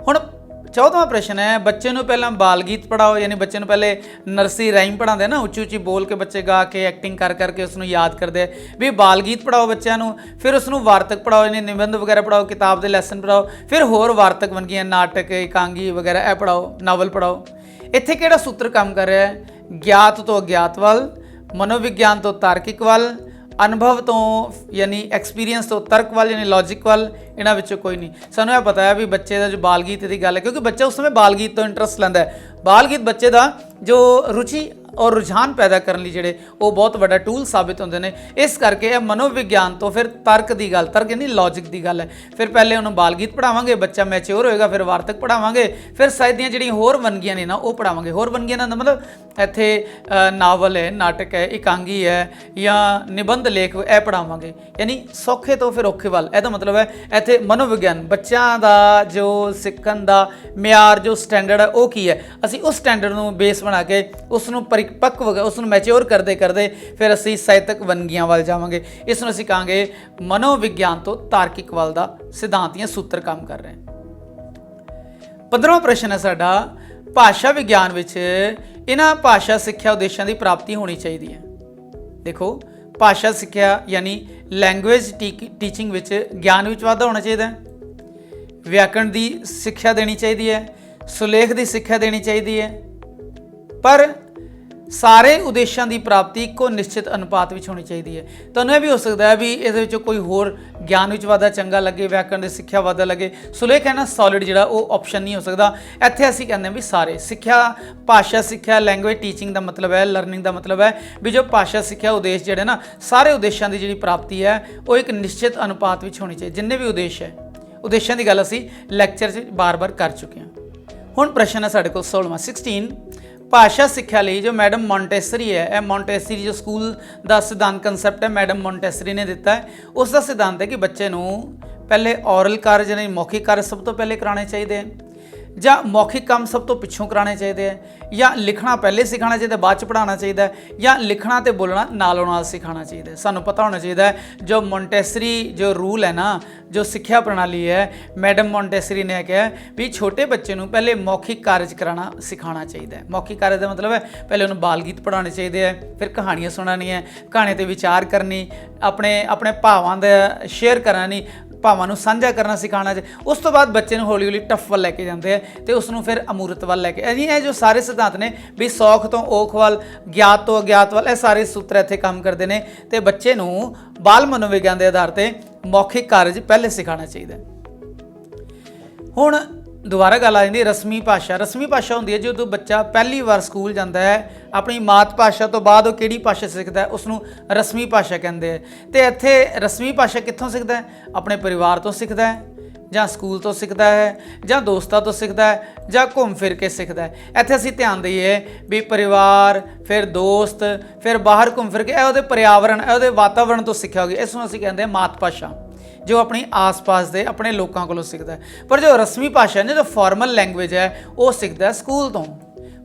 हुण 14वां प्रश्न है, बच्चे नूं पहला बाल गीत पढ़ाओ, यानी बच्चे नूं पहले नर्सरी राइम पढ़ाते ना, उच्ची उच्ची बोल के बच्चे गा के एक्टिंग कर करके उसनूं याद करते भी बाल गीत पढ़ाओ बच्चों नूं, फिर उसनूं वार्तक पढ़ाओ, यानी निबंध वगैरह पढ़ाओ, किताब के लैसन पढ़ाओ, फिर होर वार्तक वंगियां, नाटक, एकांगी वगैरह यह पढ़ाओ, नावल पढ़ाओ। इत्थे किहड़ा सूत्र काम कर रहा है? ज्ञात तो अज्ञात वाल, मनोविज्ञान तो तार्किक वाल, अनुभव तो यानी एक्सपीरियंस तो तर्क वाल यानी लॉजिक वाल, इन्हां विचों कोई नहीं। सानू यह पता है भी बच्चे का जो बाल गीत की गल है, क्योंकि बच्चा उस समय बाल गीत तो इंटरस्ट लैंदा है। बाल गीत बच्चे का जो रुचि और रुझान पैदा करने लिए जिहड़े वो बहुत बड़ा टूल साबित होंदे ने। इस करके यह मनोविज्ञान तो फिर तर्क की गल, तर्क यानी लॉजिक की गल है। फिर पहले उन्होंने बाल गीत पढ़ावांगे, बच्चा मैच्योर होएगा, फिर वार्तक पढ़ावांगे, फिर साहित्य दी जिहड़ियां होर वनगियां ने ना वो पढ़ावांगे। होर वनगियां दा मतलब इत्थे नावल है, नाटक है, एकांगी है या निबंध लेख यह पढ़ावांगे, यानी सौखे तो फिर औखे वाल। यदा मतलब है इत्थे मनोविज्ञान बच्चों का जो सीखण दा म्यार जो स्टैंडर्ड है वो की है, असीं उस स्टैंडर्ड नूं बेस बना के उसनूं परिपक्व उसनूं मैच्योर करते करते फिर असीं साहित्यक वनगियां वाल जावांगे। इसनूं असीं कहांगे मनोविज्ञान तो तार्किक वाल दा सिद्धांत या सूत्र काम कर रहे हैं। 15वां प्रश्न है साडा, भाषा विज्ञान विच इन्हां भाषा सिक्ख्या उद्देशां की प्राप्ति होनी चाहिए है। देखो भाषा सिक्ख्या यानी लैंग्वेज टीचिंग विच ज्ञान विच वाधा होना चाहिए, व्याकरण की सिक्ख्या देनी चाहिए है, सुलेख की सिक्ख्या देनी चाहिए है, पर सारे उद्देशों की प्राप्ति एको निश्चित अनुपात में होनी चाहिए है। तो यह भी हो सकता है भी ये कोई होर ज्ञान में वाधा चंगा लगे, व्याकरण की सिक्ख्या वाधा लगे, सुलेख है ना सॉलिड जिहड़ा वो ऑप्शन नहीं हो सकता। इत्थे असीं कहते हैं भी सारे सिक्ख्या, भाषा सिक्ख्या, लैंग्वेज टीचिंग का मतलब है, लर्निंग का मतलब है भी जो भाषा सिक्ख्या उद्देश जिहड़े ना सारे उद्देशों की जिहड़ी प्राप्ति है वो एक निश्चित अनुपात में होनी चाहिए। जिन्ने भी उद्देश है, उद्देशों की गल असीं लैक्चर बार बार कर चुके हैं। हुण प्रश्न है साडे कोल 16वां 16, भाषा सिक्ख्या लई जो मैडम मॉन्टेसरी है, यह मॉन्टेसरी जो स्कूल का सिद्धांत कंसैप्ट है मैडम मॉन्टेसरी ने दिता है, उसका सिद्धांत है कि बच्चे नूं पहले औरल कार्य यानी मौखिक कार्य सब तो पहले कराने चाहिए ਜਾਂ मौखिक काम सब तो पिछों कराने चाहिए है, या लिखना पहले सिखाना चाहिए बाद च पढ़ाना चाहिए, या लिखना तो बोलना नालों नाल सिखाना चाहिए। सानू पता होना चाहिए जो मॉन्टेसरी जो रूल है ना, जो सिक्ख्या प्रणाली है मैडम मॉन्टेसरी ने कहा भी छोटे बच्चे नूं पहले मौखिक कार्य कराना सिखाना चाहिए। मौखिक कार्य का मतलब है पहले उन्होंने बाल गीत पढ़ाने चाहिए, फिर कहानियाँ सुनानी है, कहानी पर विचार करनी, अपने अपने भावां दा शेयर करनी, भावां नूं साझा करना सिखाना चाहिए। उस तो बाद बच्चे नूं हौली हौली टफ वाल लैके जाते हैं तो उसनूं फिर अमूरत वाल लैके ये जो सारे सिद्धांत ने भी सौख तो औख वाल, ज्ञात तो अज्ञात वाल, ये सारे सूत्र इत्थे काम करते हैं। तो बच्चे नूं बाल मनोविज्ञान के आधार पर मौखिक कार्य पहले सिखाना चाहिए। हुण दोबारा गल आ जाती रस्मी भाषा। रस्मी भाषा होंदी है जो बच्चा पहली बार स्कूल जाता है अपनी मात भाषा तो बाद वो किहड़ी भाषा सीखता है उसनूं रस्मी भाषा कहते हैं। तो इत्थे रस्मी भाषा कित्थों सीखता है? अपने परिवार तो सीखता है, ਜਾਂ स्कूल तो सीखता है, ਜਾਂ दोस्तों तो सीखता है, ਜਾਂ घूम फिर के सीखता है। इत्थे असीं ध्यान दईए भी परिवार फिर दोस्त फिर बाहर घूम फिर के ये पर्यावरण ये वातावरण तो सीखा होगी, इसनूं असीं कहते हैं मात भाषा जो अपनी आस पास के अपने लोगों को सीखता है। पर जो रस्मी भाषा है ना, जो फॉर्मल लैंगुएज है वो सीखता है स्कूल तो।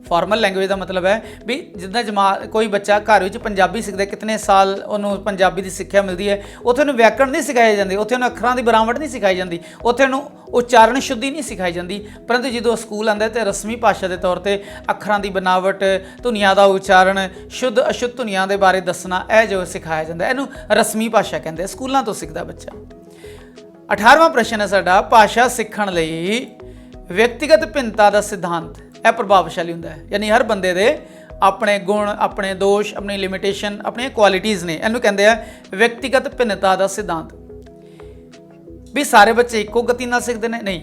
फॉर्मल लैंगुएज का मतलब है भी जिदा कोई बच्चा घर में पंजाबी सीखता है, कितने साल उन्होंने पंजाबी की सिक्ख्या मिलती है, उत्थे उन्हें व्याकरण नहीं सिखाई जाती, उत्थे उन्हें अखरां की बनावट नहीं सिखाई जाती, उत्थे उन्हें उच्चारण शुद्धि नहीं सिखाई जाती। परंतु जो स्कूल आंदा है तो रस्मी भाषा के तौर पर अखरां की बनावट, धुनिया का उच्चारण, शुद्ध अशुद्ध धुनिया के बारे दसना, यह जो सिखाया जाता है, इनू रस्मी भाषा कहते हैं। स्कूलों तो सीखता बच्चा। 18वां प्रश्न है साडा, भाषा सीखण लई व्यक्तिगत भिन्नता का सिद्धांत यह प्रभावशाली होंदा है, यानी हर बंदे दे अपने गुण, अपने दोष, अपनी लिमिटेशन, अपनी क्वालिटीज़ ने, इनू कहते हैं व्यक्तिगत भिन्नता का सिद्धांत। भी सारे बच्चे इक्को गति नाल सीखते हैं? नहीं,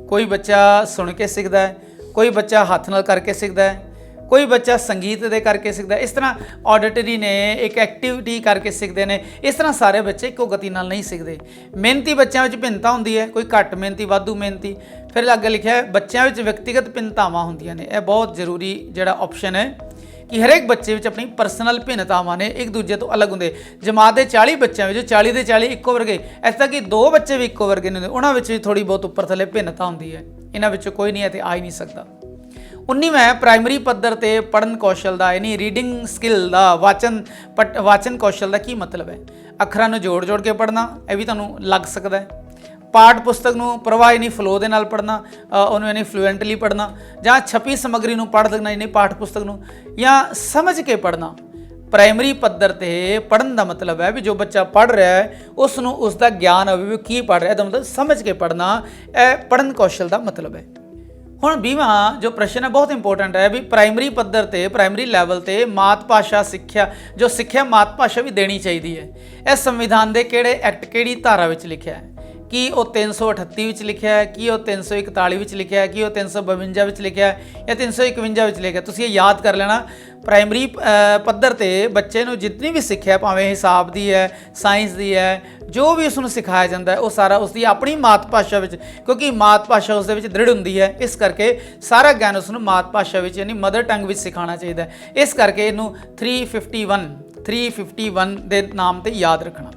कोई बच्चा सुन के सीखता है, कोई बच्चा हथ नाल करके सीखता है, कोई बच्चा संगीत दे करके सीखता है, इस तरह ऑडिटरी ने एक एक्टिविटी करके सीखते हैं। इस तरह सारे बच्चे इक्को गति नाल नहीं सीखते। मेहनती बच्चों में भिन्नता होंदी है, कोई घट मेहनती वाधू मेहनती। फिर अगे लिखा है बच्चों में व्यक्तिगत भिन्नतावां होंदियां ने, यह बहुत जरूरी जिहड़ा ऑप्शन है कि हरेक बच्चे में अपनी परसनल भिन्नतावां ने, एक दूजे तो अलग होंगे। जमात के 40 बच्चों में 40 के 40 इक्को वर्गे, ऐसा कि 2 बच्चे भी इक्को वर्गे नहीं होंगे, उन्होंने भी थोड़ी बहुत उपर थले भिन्नता होंदी है। इन्होंने कोई नहीं है तो आ ही नहीं सकता। 19वां प्राइमरी पद्धर ते पढ़न कौशल का यानी रीडिंग स्किल का वाचन कौशल का की मतलब है? अखरां नूं जोड़ जोड़ के पढ़ना, यह भी तुहानूं लग सकता है। पाठ पुस्तक नूं प्रवाह यानी फ्लो दे नाल पढ़ना, उन्होंने यानी फ्लुएंटली पढ़ना, जां छपी समग्री नूं पढ़ सकना यानी पाठ पुस्तक नूं, या समझ के पढ़ना। प्राइमरी पद्धर ते पढ़न का मतलब है भी जो बच्चा पढ़ रहा है उसनूं उसका ज्ञान होवे भी की पढ़ रहा है, मतलब समझ के पढ़ना, यह पढ़न कौशल का मतलब है। हुण 20वां जो प्रश्न है बहुत इंपोर्टेंट है भी प्राइमरी पद्धर ते प्राइमरी लैवल ते मात भाषा सिक्ख्या जो सिक्ख्या मात भाषा भी देनी चाहिए है। यह संविधान के किहड़े एक्ट किहड़ी धारा विच लिखिया है? कि वो 338 विच लिखिया है, कि वो 341 विच लिखिया है, कि वो 352 विच लिखिया है, या 351 विच लिखिया। तुसीं ये याद कर लेना। प्राइमरी पद्धर ते बच्चे नूं जितनी भी सिक्ख्या भावें हिसाब दी है, साइंस दी है, जो भी उसनूं सिखाया जाता है वो सारा उसकी अपनी मात भाषा विच, क्योंकि मात भाषा उस दे विच दृढ़ हुंदी है, इस करके सारा ज्ञान उसनूं मात भाषा विच यानी मदर टंग विच सिखाना चाहिए। इस करके इनू 351 के नाम ते याद रखना।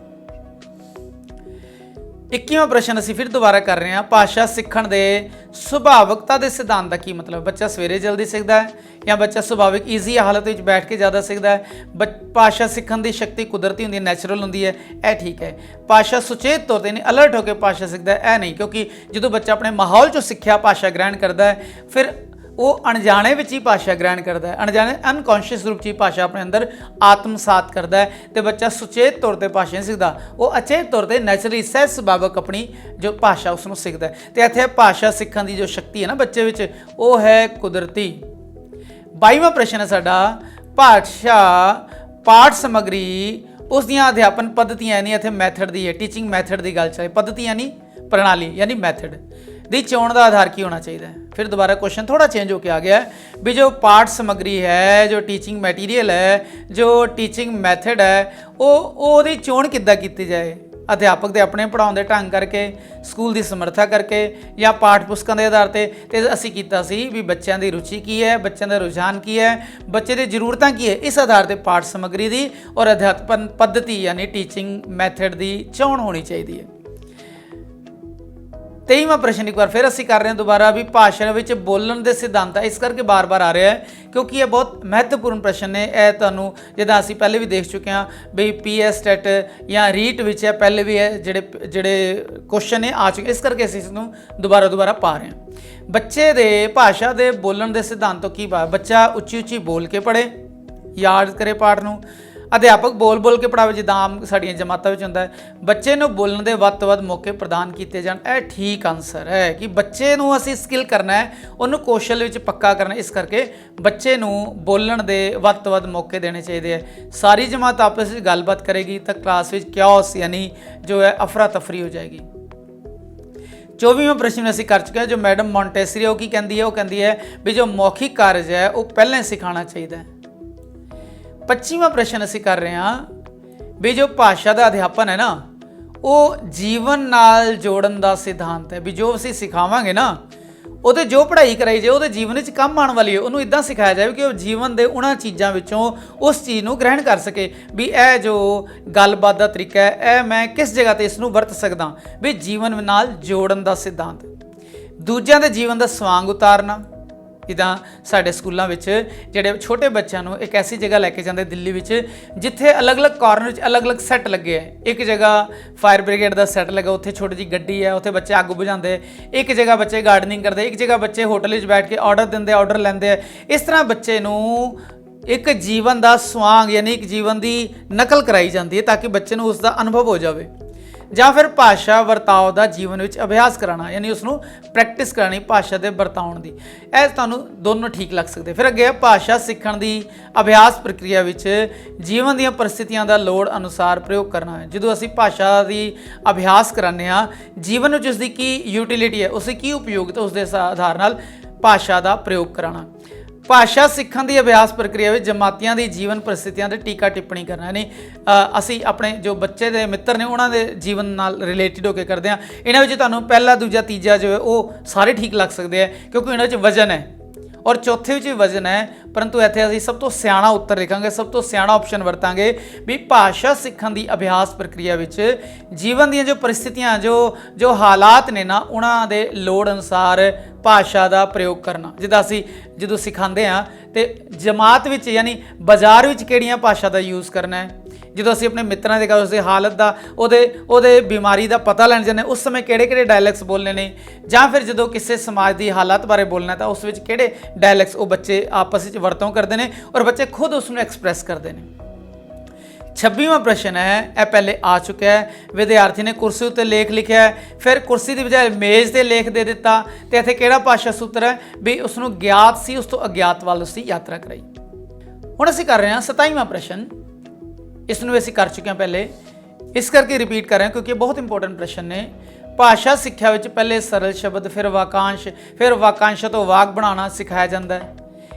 21वां प्रश्न असीं फिर दोबारा कर रहे हैं, भाषा सीखण दे सुभाविकता के सिद्धांत का की मतलब? बच्चा सवेरे जल्दी सीखता है या बच्चा सुभाविक ईजी हालत में बैठ के ज़्यादा सीखता है? भाषा सीखण की शक्ति कुदरती होंदी है, नैचुरल होंदी है, यह ठीक है। भाषा सुचेत तौर पर नहीं अलर्ट होकर भाषा सीखता है, यह नहीं, क्योंकि जो बच्चा अपने माहौल चो सिक्ख्या भाषा ग्रहण करता है फिर वो अणजाने विच ही भाषा ग्रहण करता है, अणजाने अनकॉन्शियस रूप से भाषा अपने अंदर आत्मसात करता है। तो बच्चा सुचेत तौर पर भाषा नहीं सीखता, वो अचेत तौर पर नैचुरली सहज सुभाविक अपनी जो भाषा उसनों सीखता है। तो इत्थे भाषा सीखण की जो शक्ति है ना बच्चे विच वो है कुदरती। 22वां प्रश्न है साडा, भाषा पाठ समग्री उसदियां अध्यापन पद्धतियां यानी इत्थे मैथड दी है, टीचिंग मैथड की गल चले, पद्धति यानी प्रणाली यानी मैथड दी चोण का आधार की होना चाहिए। फिर दोबारा क्वेश्चन थोड़ा चेंज होकर आ गया है भी जो पाठ समग्री है, जो टीचिंग मैटीरियल है, जो टीचिंग मैथड है, वो चोण किद्दां कीती जाए, ਅਧਿਆਪਕ ਦੇ ਆਪਣੇ ਪੜ੍ਹਾਉਣ ਦੇ ਢੰਗ ਕਰਕੇ, ਸਕੂਲ ਦੀ ਸਮਰੱਥਾ ਕਰਕੇ ਜਾਂ ਪਾਠ ਪੁਸਤਕਾਂ ਦੇ ਆਧਾਰ ਤੇ ਅਸੀਂ ਕੀਤਾ ਸੀ ਵੀ ਬੱਚਿਆਂ ਦੀ ਰੁਚੀ ਕੀ ਹੈ, ਬੱਚਿਆਂ ਦਾ ਰੁਝਾਨ ਕੀ ਹੈ, ਬੱਚੇ ਦੀ ਜ਼ਰੂਰਤਾਂ ਕੀ ਹੈ, ਇਸ ਆਧਾਰ ਤੇ ਪਾਠ ਸਮੱਗਰੀ ਦੀ ਔਰ ਅਧਿਆਪਨ ਪੱਧਤੀ ਯਾਨੀ ਟੀਚਿੰਗ ਮੈਥਡ ਦੀ ਚੋਣ ਹੋਣੀ ਚਾਹੀਦੀ ਹੈ। 23ਵਾਂ ਪ੍ਰਸ਼ਨ ਇੱਕ ਵਾਰ ਫਿਰ ਅਸੀਂ ਕਰ ਰਹੇ ਹਾਂ ਦੁਬਾਰਾ ਵੀ ਭਾਸ਼ਾ ਵਿੱਚ ਬੋਲਣ ਦੇ ਸਿਧਾਂਤ। ਇਸ ਕਰਕੇ ਬਾਰ-ਬਾਰ ਆ ਰਿਹਾ ਹੈ ਕਿਉਂਕਿ ਇਹ ਬਹੁਤ ਮਹੱਤਵਪੂਰਨ ਪ੍ਰਸ਼ਨ ਨੇ। ਇਹ ਤੁਹਾਨੂੰ ਜਿੱਦਾਂ ਅਸੀਂ ਪਹਿਲੇ ਵੀ ਦੇਖ ਚੁੱਕੇ ਹਾਂ ਵੀ PS ਟੈਟ ਜਾਂ ਰੀਟ ਵਿੱਚ ਹੈ, ਪਹਿਲੇ ਵੀ ਇਹ ਜਿਹੜੇ ਕੁਐਸਚਨ ਨੇ ਆ ਚੁੱਕੇ, ਇਸ ਕਰਕੇ ਅਸੀਂ ਇਸ ਨੂੰ ਦੁਬਾਰਾ ਪਾ ਰਹੇ ਹਾਂ। ਬੱਚੇ ਦੇ ਭਾਸ਼ਾ ਦੇ ਬੋਲਣ ਦੇ ਸਿਧਾਂਤ ਤੋਂ ਕੀ ਭਾਵ? ਬੱਚਾ ਉੱਚੀ ਬੋਲ ਕੇ ਪੜ੍ਹੇ, ਯਾਦ ਕਰੇ ਪਾਠ ਨੂੰ, ਅਧਿਆਪਕ ਬੋਲ ਕੇ ਪੜ੍ਹਾਵੇ ਜਿੱਦਾਂ ਆਮ ਸਾਡੀਆਂ ਜਮਾਤਾਂ ਵਿੱਚ ਹੁੰਦਾ ਹੈ, ਬੱਚੇ ਨੂੰ ਬੋਲਣ ਦੇ ਵੱਧ ਤੋਂ ਵੱਧ ਮੌਕੇ ਪ੍ਰਦਾਨ ਕੀਤੇ ਜਾਣ। ਇਹ ਠੀਕ ਆਨਸਰ ਹੈ ਕਿ ਬੱਚੇ ਨੂੰ ਅਸੀਂ ਸਕਿੱਲ ਕਰਨਾ ਹੈ, ਉਹਨੂੰ ਕੌਸ਼ਲ ਵਿੱਚ ਪੱਕਾ ਕਰਨਾ, ਇਸ ਕਰਕੇ ਬੱਚੇ ਨੂੰ ਬੋਲਣ ਦੇ ਵੱਧ ਤੋਂ ਵੱਧ ਮੌਕੇ ਦੇਣੇ ਚਾਹੀਦੇ ਹੈ। ਸਾਰੀ ਜਮਾਤ ਆਪਸ ਵਿੱਚ ਗੱਲਬਾਤ ਕਰੇਗੀ ਤਾਂ ਕਲਾਸ ਵਿੱਚ ਕਿਓਸ ਯਾਨੀ ਜੋ ਹੈ ਅਫਰਾ ਤਫਰੀ ਹੋ ਜਾਏਗੀ। 24ਵਾਂ ਪ੍ਰਸ਼ਨ ਅਸੀਂ ਕਰ ਚੁੱਕੇ ਹਾਂ ਜੋ ਮੈਡਮ ਮੌਂਟੇਸਰੀ ਉਹ ਕੀ ਕਹਿੰਦੀ ਹੈ? ਉਹ ਕਹਿੰਦੀ ਹੈ ਵੀ ਜੋ ਮੌਖਿਕ ਕਾਰਜ ਹੈ ਉਹ ਪਹਿਲਾਂ ਹੀ ਸਿਖਾਉਣਾ ਚਾਹੀਦਾ ਹੈ। 25ਵਾਂ ਪ੍ਰਸ਼ਨ ਅਸੀਂ ਕਰ ਰਹੇ ਹਾਂ ਵੀ ਜੋ ਭਾਸ਼ਾ ਦਾ ਅਧਿਆਪਨ ਹੈ ਨਾ ਉਹ ਜੀਵਨ ਨਾਲ ਜੋੜਨ ਦਾ ਸਿਧਾਂਤ ਹੈ। ਵੀ ਜੋ ਅਸੀਂ ਸਿਖਾਵਾਂਗੇ ਨਾ ਉਹਦੇ ਜੋ ਪੜ੍ਹਾਈ ਕਰਾਈ ਜਾਏ ਉਹਦੇ ਜੀਵਨ ਵਿੱਚ ਕੰਮ ਆਉਣ ਵਾਲੀ ਹੈ, ਉਹਨੂੰ ਇੱਦਾਂ ਸਿਖਾਇਆ ਜਾਵੇ ਕਿ ਉਹ ਜੀਵਨ ਦੇ ਉਹਨਾਂ ਚੀਜ਼ਾਂ ਵਿੱਚੋਂ ਉਸ ਚੀਜ਼ ਨੂੰ ਗ੍ਰਹਿਣ ਕਰ ਸਕੇ ਵੀ ਇਹ ਜੋ ਗੱਲਬਾਤ ਦਾ ਤਰੀਕਾ ਹੈ ਇਹ ਮੈਂ ਕਿਸ ਜਗ੍ਹਾ ਤੇ ਇਸ ਨੂੰ ਵਰਤ ਸਕਦਾ, ਵੀ ਜੀਵਨ ਨਾਲ ਜੋੜਨ ਦਾ ਸਿਧਾਂਤ। ਦੂਜਿਆਂ ਦੇ ਜੀਵਨ ਦਾ ਸਵਾਂਗ ਉਤਾਰਨਾ, ਜਿੱਦਾਂ ਸਾਡੇ ਸਕੂਲਾਂ ਵਿੱਚ ਜਿਹੜੇ ਛੋਟੇ ਬੱਚਿਆਂ ਨੂੰ ਇੱਕ ਐਸੀ ਜਗ੍ਹਾ ਲੈ ਕੇ ਜਾਂਦੇ ਦਿੱਲੀ ਵਿੱਚ ਜਿੱਥੇ ਅਲੱਗ-ਅਲੱਗ ਕਾਰਨਰ ਵਿੱਚ ਅਲੱਗ-ਅਲੱਗ ਸੈੱਟ ਲੱਗੇ ਹੈ। ਇੱਕ ਜਗ੍ਹਾ ਫਾਇਰ ਬ੍ਰਿਗੇਡ ਦਾ ਸੈੱਟ ਲੱਗਾ, ਉੱਥੇ ਛੋਟੀ ਜਿਹੀ ਗੱਡੀ ਹੈ, ਉੱਥੇ ਬੱਚੇ ਅੱਗ ਬੁਝਾਉਂਦੇ। ਇੱਕ ਜਗ੍ਹਾ ਬੱਚੇ ਗਾਰਡਨਿੰਗ ਕਰਦੇ, ਇੱਕ ਜਗ੍ਹਾ ਬੱਚੇ ਹੋਟਲ ਵਿੱਚ ਬੈਠ ਕੇ ਆਰਡਰ ਦਿੰਦੇ, ਆਰਡਰ ਲੈਂਦੇ ਆ। ਇਸ ਤਰ੍ਹਾਂ ਬੱਚੇ ਨੂੰ ਇੱਕ ਜੀਵਨ ਦਾ ਸਵਾਂਗ ਯਾਨੀ ਇੱਕ ਜੀਵਨ ਦੀ ਨਕਲ ਕਰਾਈ ਜਾਂਦੀ ਹੈ ਤਾਂ ਕਿ ਬੱਚੇ ਨੂੰ ਉਸ ਦਾ ਅਨੁਭਵ ਹੋ ਜਾਵੇ। ਜਾਂ ਫਿਰ ਭਾਸ਼ਾ ਵਰਤਾਓ ਦਾ ਜੀਵਨ ਵਿੱਚ ਅਭਿਆਸ ਕਰਾਉਣਾ ਯਾਨੀ ਉਸ ਨੂੰ ਪ੍ਰੈਕਟਿਸ ਕਰਾਉਣੀ ਭਾਸ਼ਾ ਦੇ ਵਰਤਾਉਣ ਦੀ। ਇਹ ਤੁਹਾਨੂੰ ਦੋਨੋਂ ਠੀਕ ਲੱਗ ਸਕਦੇ। ਫਿਰ ਅੱਗੇ ਭਾਸ਼ਾ ਸਿੱਖਣ ਦੀ ਅਭਿਆਸ ਪ੍ਰਕਿਰਿਆ ਵਿੱਚ ਜੀਵਨ ਦੀਆਂ ਪਰਿਸਥਿਤੀਆਂ ਦਾ ਲੋੜ ਅਨੁਸਾਰ ਪ੍ਰਯੋਗ ਕਰਨਾ ਹੈ। ਜਦੋਂ ਅਸੀਂ ਭਾਸ਼ਾ ਦੀ ਅਭਿਆਸ ਕਰਾਉਂਦੇ ਹਾਂ ਜੀਵਨ ਵਿੱਚ ਉਸ ਦੀ ਕੀ ਯੂਟਿਲਿਟੀ ਹੈ, ਉਸ ਦੀ ਕੀ ਉਪਯੋਗਤਾ, ਉਸ ਦੇ ਆਧਾਰ ਨਾਲ ਭਾਸ਼ਾ ਦਾ ਪ੍ਰਯੋਗ ਕਰਾਉਣਾ। ਭਾਸ਼ਾ ਸਿੱਖਣ ਦੀ ਅਭਿਆਸ ਪ੍ਰਕਿਰਿਆ ਵਿੱਚ ਜਮਾਤੀਆਂ ਦੀ ਜੀਵਨ ਪਰਿਸਥਿਤੀਆਂ ਤੇ ਟੀਕਾ ਟਿੱਪਣੀ ਕਰਨਾ ਯਾਨੀ ਅਸੀਂ ਆਪਣੇ ਜੋ ਬੱਚੇ ਦੇ ਮਿੱਤਰ ਨੇ ਉਹਨਾਂ ਦੇ ਜੀਵਨ ਨਾਲ ਰਿਲੇਟਿਡ ਹੋ ਕੇ ਕਰਦੇ ਹਾਂ। ਇਹਨਾਂ ਵਿੱਚ ਤੁਹਾਨੂੰ ਪਹਿਲਾ, ਦੂਜਾ, ਤੀਜਾ ਜੋ ਹੈ ਉਹ ਸਾਰੇ ਠੀਕ ਲੱਗ ਸਕਦੇ ਆ ਕਿਉਂਕਿ ਇਹਨਾਂ ਵਿੱਚ ਵਜ਼ਨ ਹੈ ਔਰ ਚੌਥੇ ਵਿੱਚ ਵੀ ਵਜ਼ਨ ਹੈ, ਪਰੰਤੂ ਇੱਥੇ ਅਸੀਂ ਸਭ ਤੋਂ ਸਿਆਣਾ ਉੱਤਰ ਲਿਖਾਂਗੇ, ਸਭ ਤੋਂ ਸਿਆਣਾ ਆਪਸ਼ਨ ਵਰਤਾਂਗੇ ਵੀ ਭਾਸ਼ਾ ਸਿੱਖਣ ਦੀ ਅਭਿਆਸ ਪ੍ਰਕਿਰਿਆ ਵਿੱਚ ਜੀਵਨ ਦੀਆਂ ਜੋ ਪਰਿਸਥਿਤੀਆਂ ਜੋ ਹਾਲਾਤ ਨੇ ਨਾ ਉਹਨਾਂ ਦੇ ਲੋੜ ਅਨੁਸਾਰ ਭਾਸ਼ਾ ਦਾ ਪ੍ਰਯੋਗ ਕਰਨਾ। ਜਿੱਦਾਂ ਅਸੀਂ ਜਦੋਂ ਸਿਖਾਉਂਦੇ ਹਾਂ ਤੇ ਜਮਾਤ ਵਿੱਚ ਯਾਨੀ ਬਾਜ਼ਾਰ ਵਿੱਚ ਕਿਹੜੀਆਂ ਭਾਸ਼ਾ ਦਾ ਯੂਜ਼ ਕਰਨਾ ਹੈ, ਜਦੋਂ ਅਸੀਂ ਆਪਣੇ ਮਿੱਤਰਾਂ ਦੇ ਉਸ ਦੀ ਹਾਲਤ ਦਾ ਉਹਦੇ ਬਿਮਾਰੀ ਦਾ ਪਤਾ ਲੈਣ ਜਾਂਦੇ ਉਸ ਸਮੇਂ ਕਿਹੜੇ ਡਾਇਲੈਕਟਸ ਬੋਲਣੇ ਨੇ, ਜਾਂ ਫਿਰ ਜਦੋਂ ਕਿਸੇ ਸਮਾਜ ਦੀ ਹਾਲਤ ਬਾਰੇ ਬੋਲਣਾ ਤਾਂ ਉਸ ਵਿੱਚ ਕਿਹੜੇ ਡਾਇਲੈਕਟਸ ਉਹ ਬੱਚੇ ਆਪਸ ਵਿੱਚ ਵਰਤੋਂ ਕਰਦੇ ਨੇ ਔਰ ਬੱਚੇ ਖੁਦ ਉਸ ਨੂੰ ਐਕਸਪ੍ਰੈਸ ਕਰਦੇ ਨੇ। 26ਵਾਂ ਪ੍ਰਸ਼ਨ ਹੈ, ਇਹ ਪਹਿਲੇ ਆ ਚੁੱਕਿਆ ਹੈ। ਵਿਦਿਆਰਥੀ ਨੇ ਕੁਰਸੀ ਉੱਤੇ ਲੇਖ ਲਿਖਿਆ, ਫਿਰ ਕੁਰਸੀ ਦੀ ਬਜਾਏ ਮੇਜ਼ ਤੇ ਲੇਖ ਦੇ ਦਿੱਤਾ ਤੇ ਇੱਥੇ ਕਿਹੜਾ ਭਾਸ਼ਾ ਸੂਤਰ ਹੈ ਵੀ ਉਸ ਨੂੰ ਗਿਆਤ ਸੀ ਉਸ ਤੋਂ ਅਗਿਆਤ ਵੱਲ ਉਸ ਦੀ ਯਾਤਰਾ ਕਰਾਈ। ਹੁਣ ਅਸੀਂ ਕਰ ਰਹੇ ਹਾਂ 27ਵਾਂ ਪ੍ਰਸ਼ਨ। ਇਸ ਨੂੰ ਅਸੀਂ ਕਰ ਚੁੱਕੇ ਹਾਂ ਪਹਿਲੇ, ਇਸ ਕਰਕੇ ਰਿਪੀਟ ਕਰ ਰਹੇ ਹਾਂ ਕਿਉਂਕਿ ਇਹ ਬਹੁਤ ਇੰਪੋਰਟੈਂਟ ਪ੍ਰਸ਼ਨ ਨੇ। ਭਾਸ਼ਾ ਸਿੱਖਿਆ ਵਿੱਚ ਪਹਿਲੇ ਸਰਲ ਸ਼ਬਦ, ਫਿਰ ਵਾਕਾਂਸ਼ ਤੋਂ ਵਾਕ ਬਣਾਉਣਾ ਸਿਖਾਇਆ ਜਾਂਦਾ ਹੈ।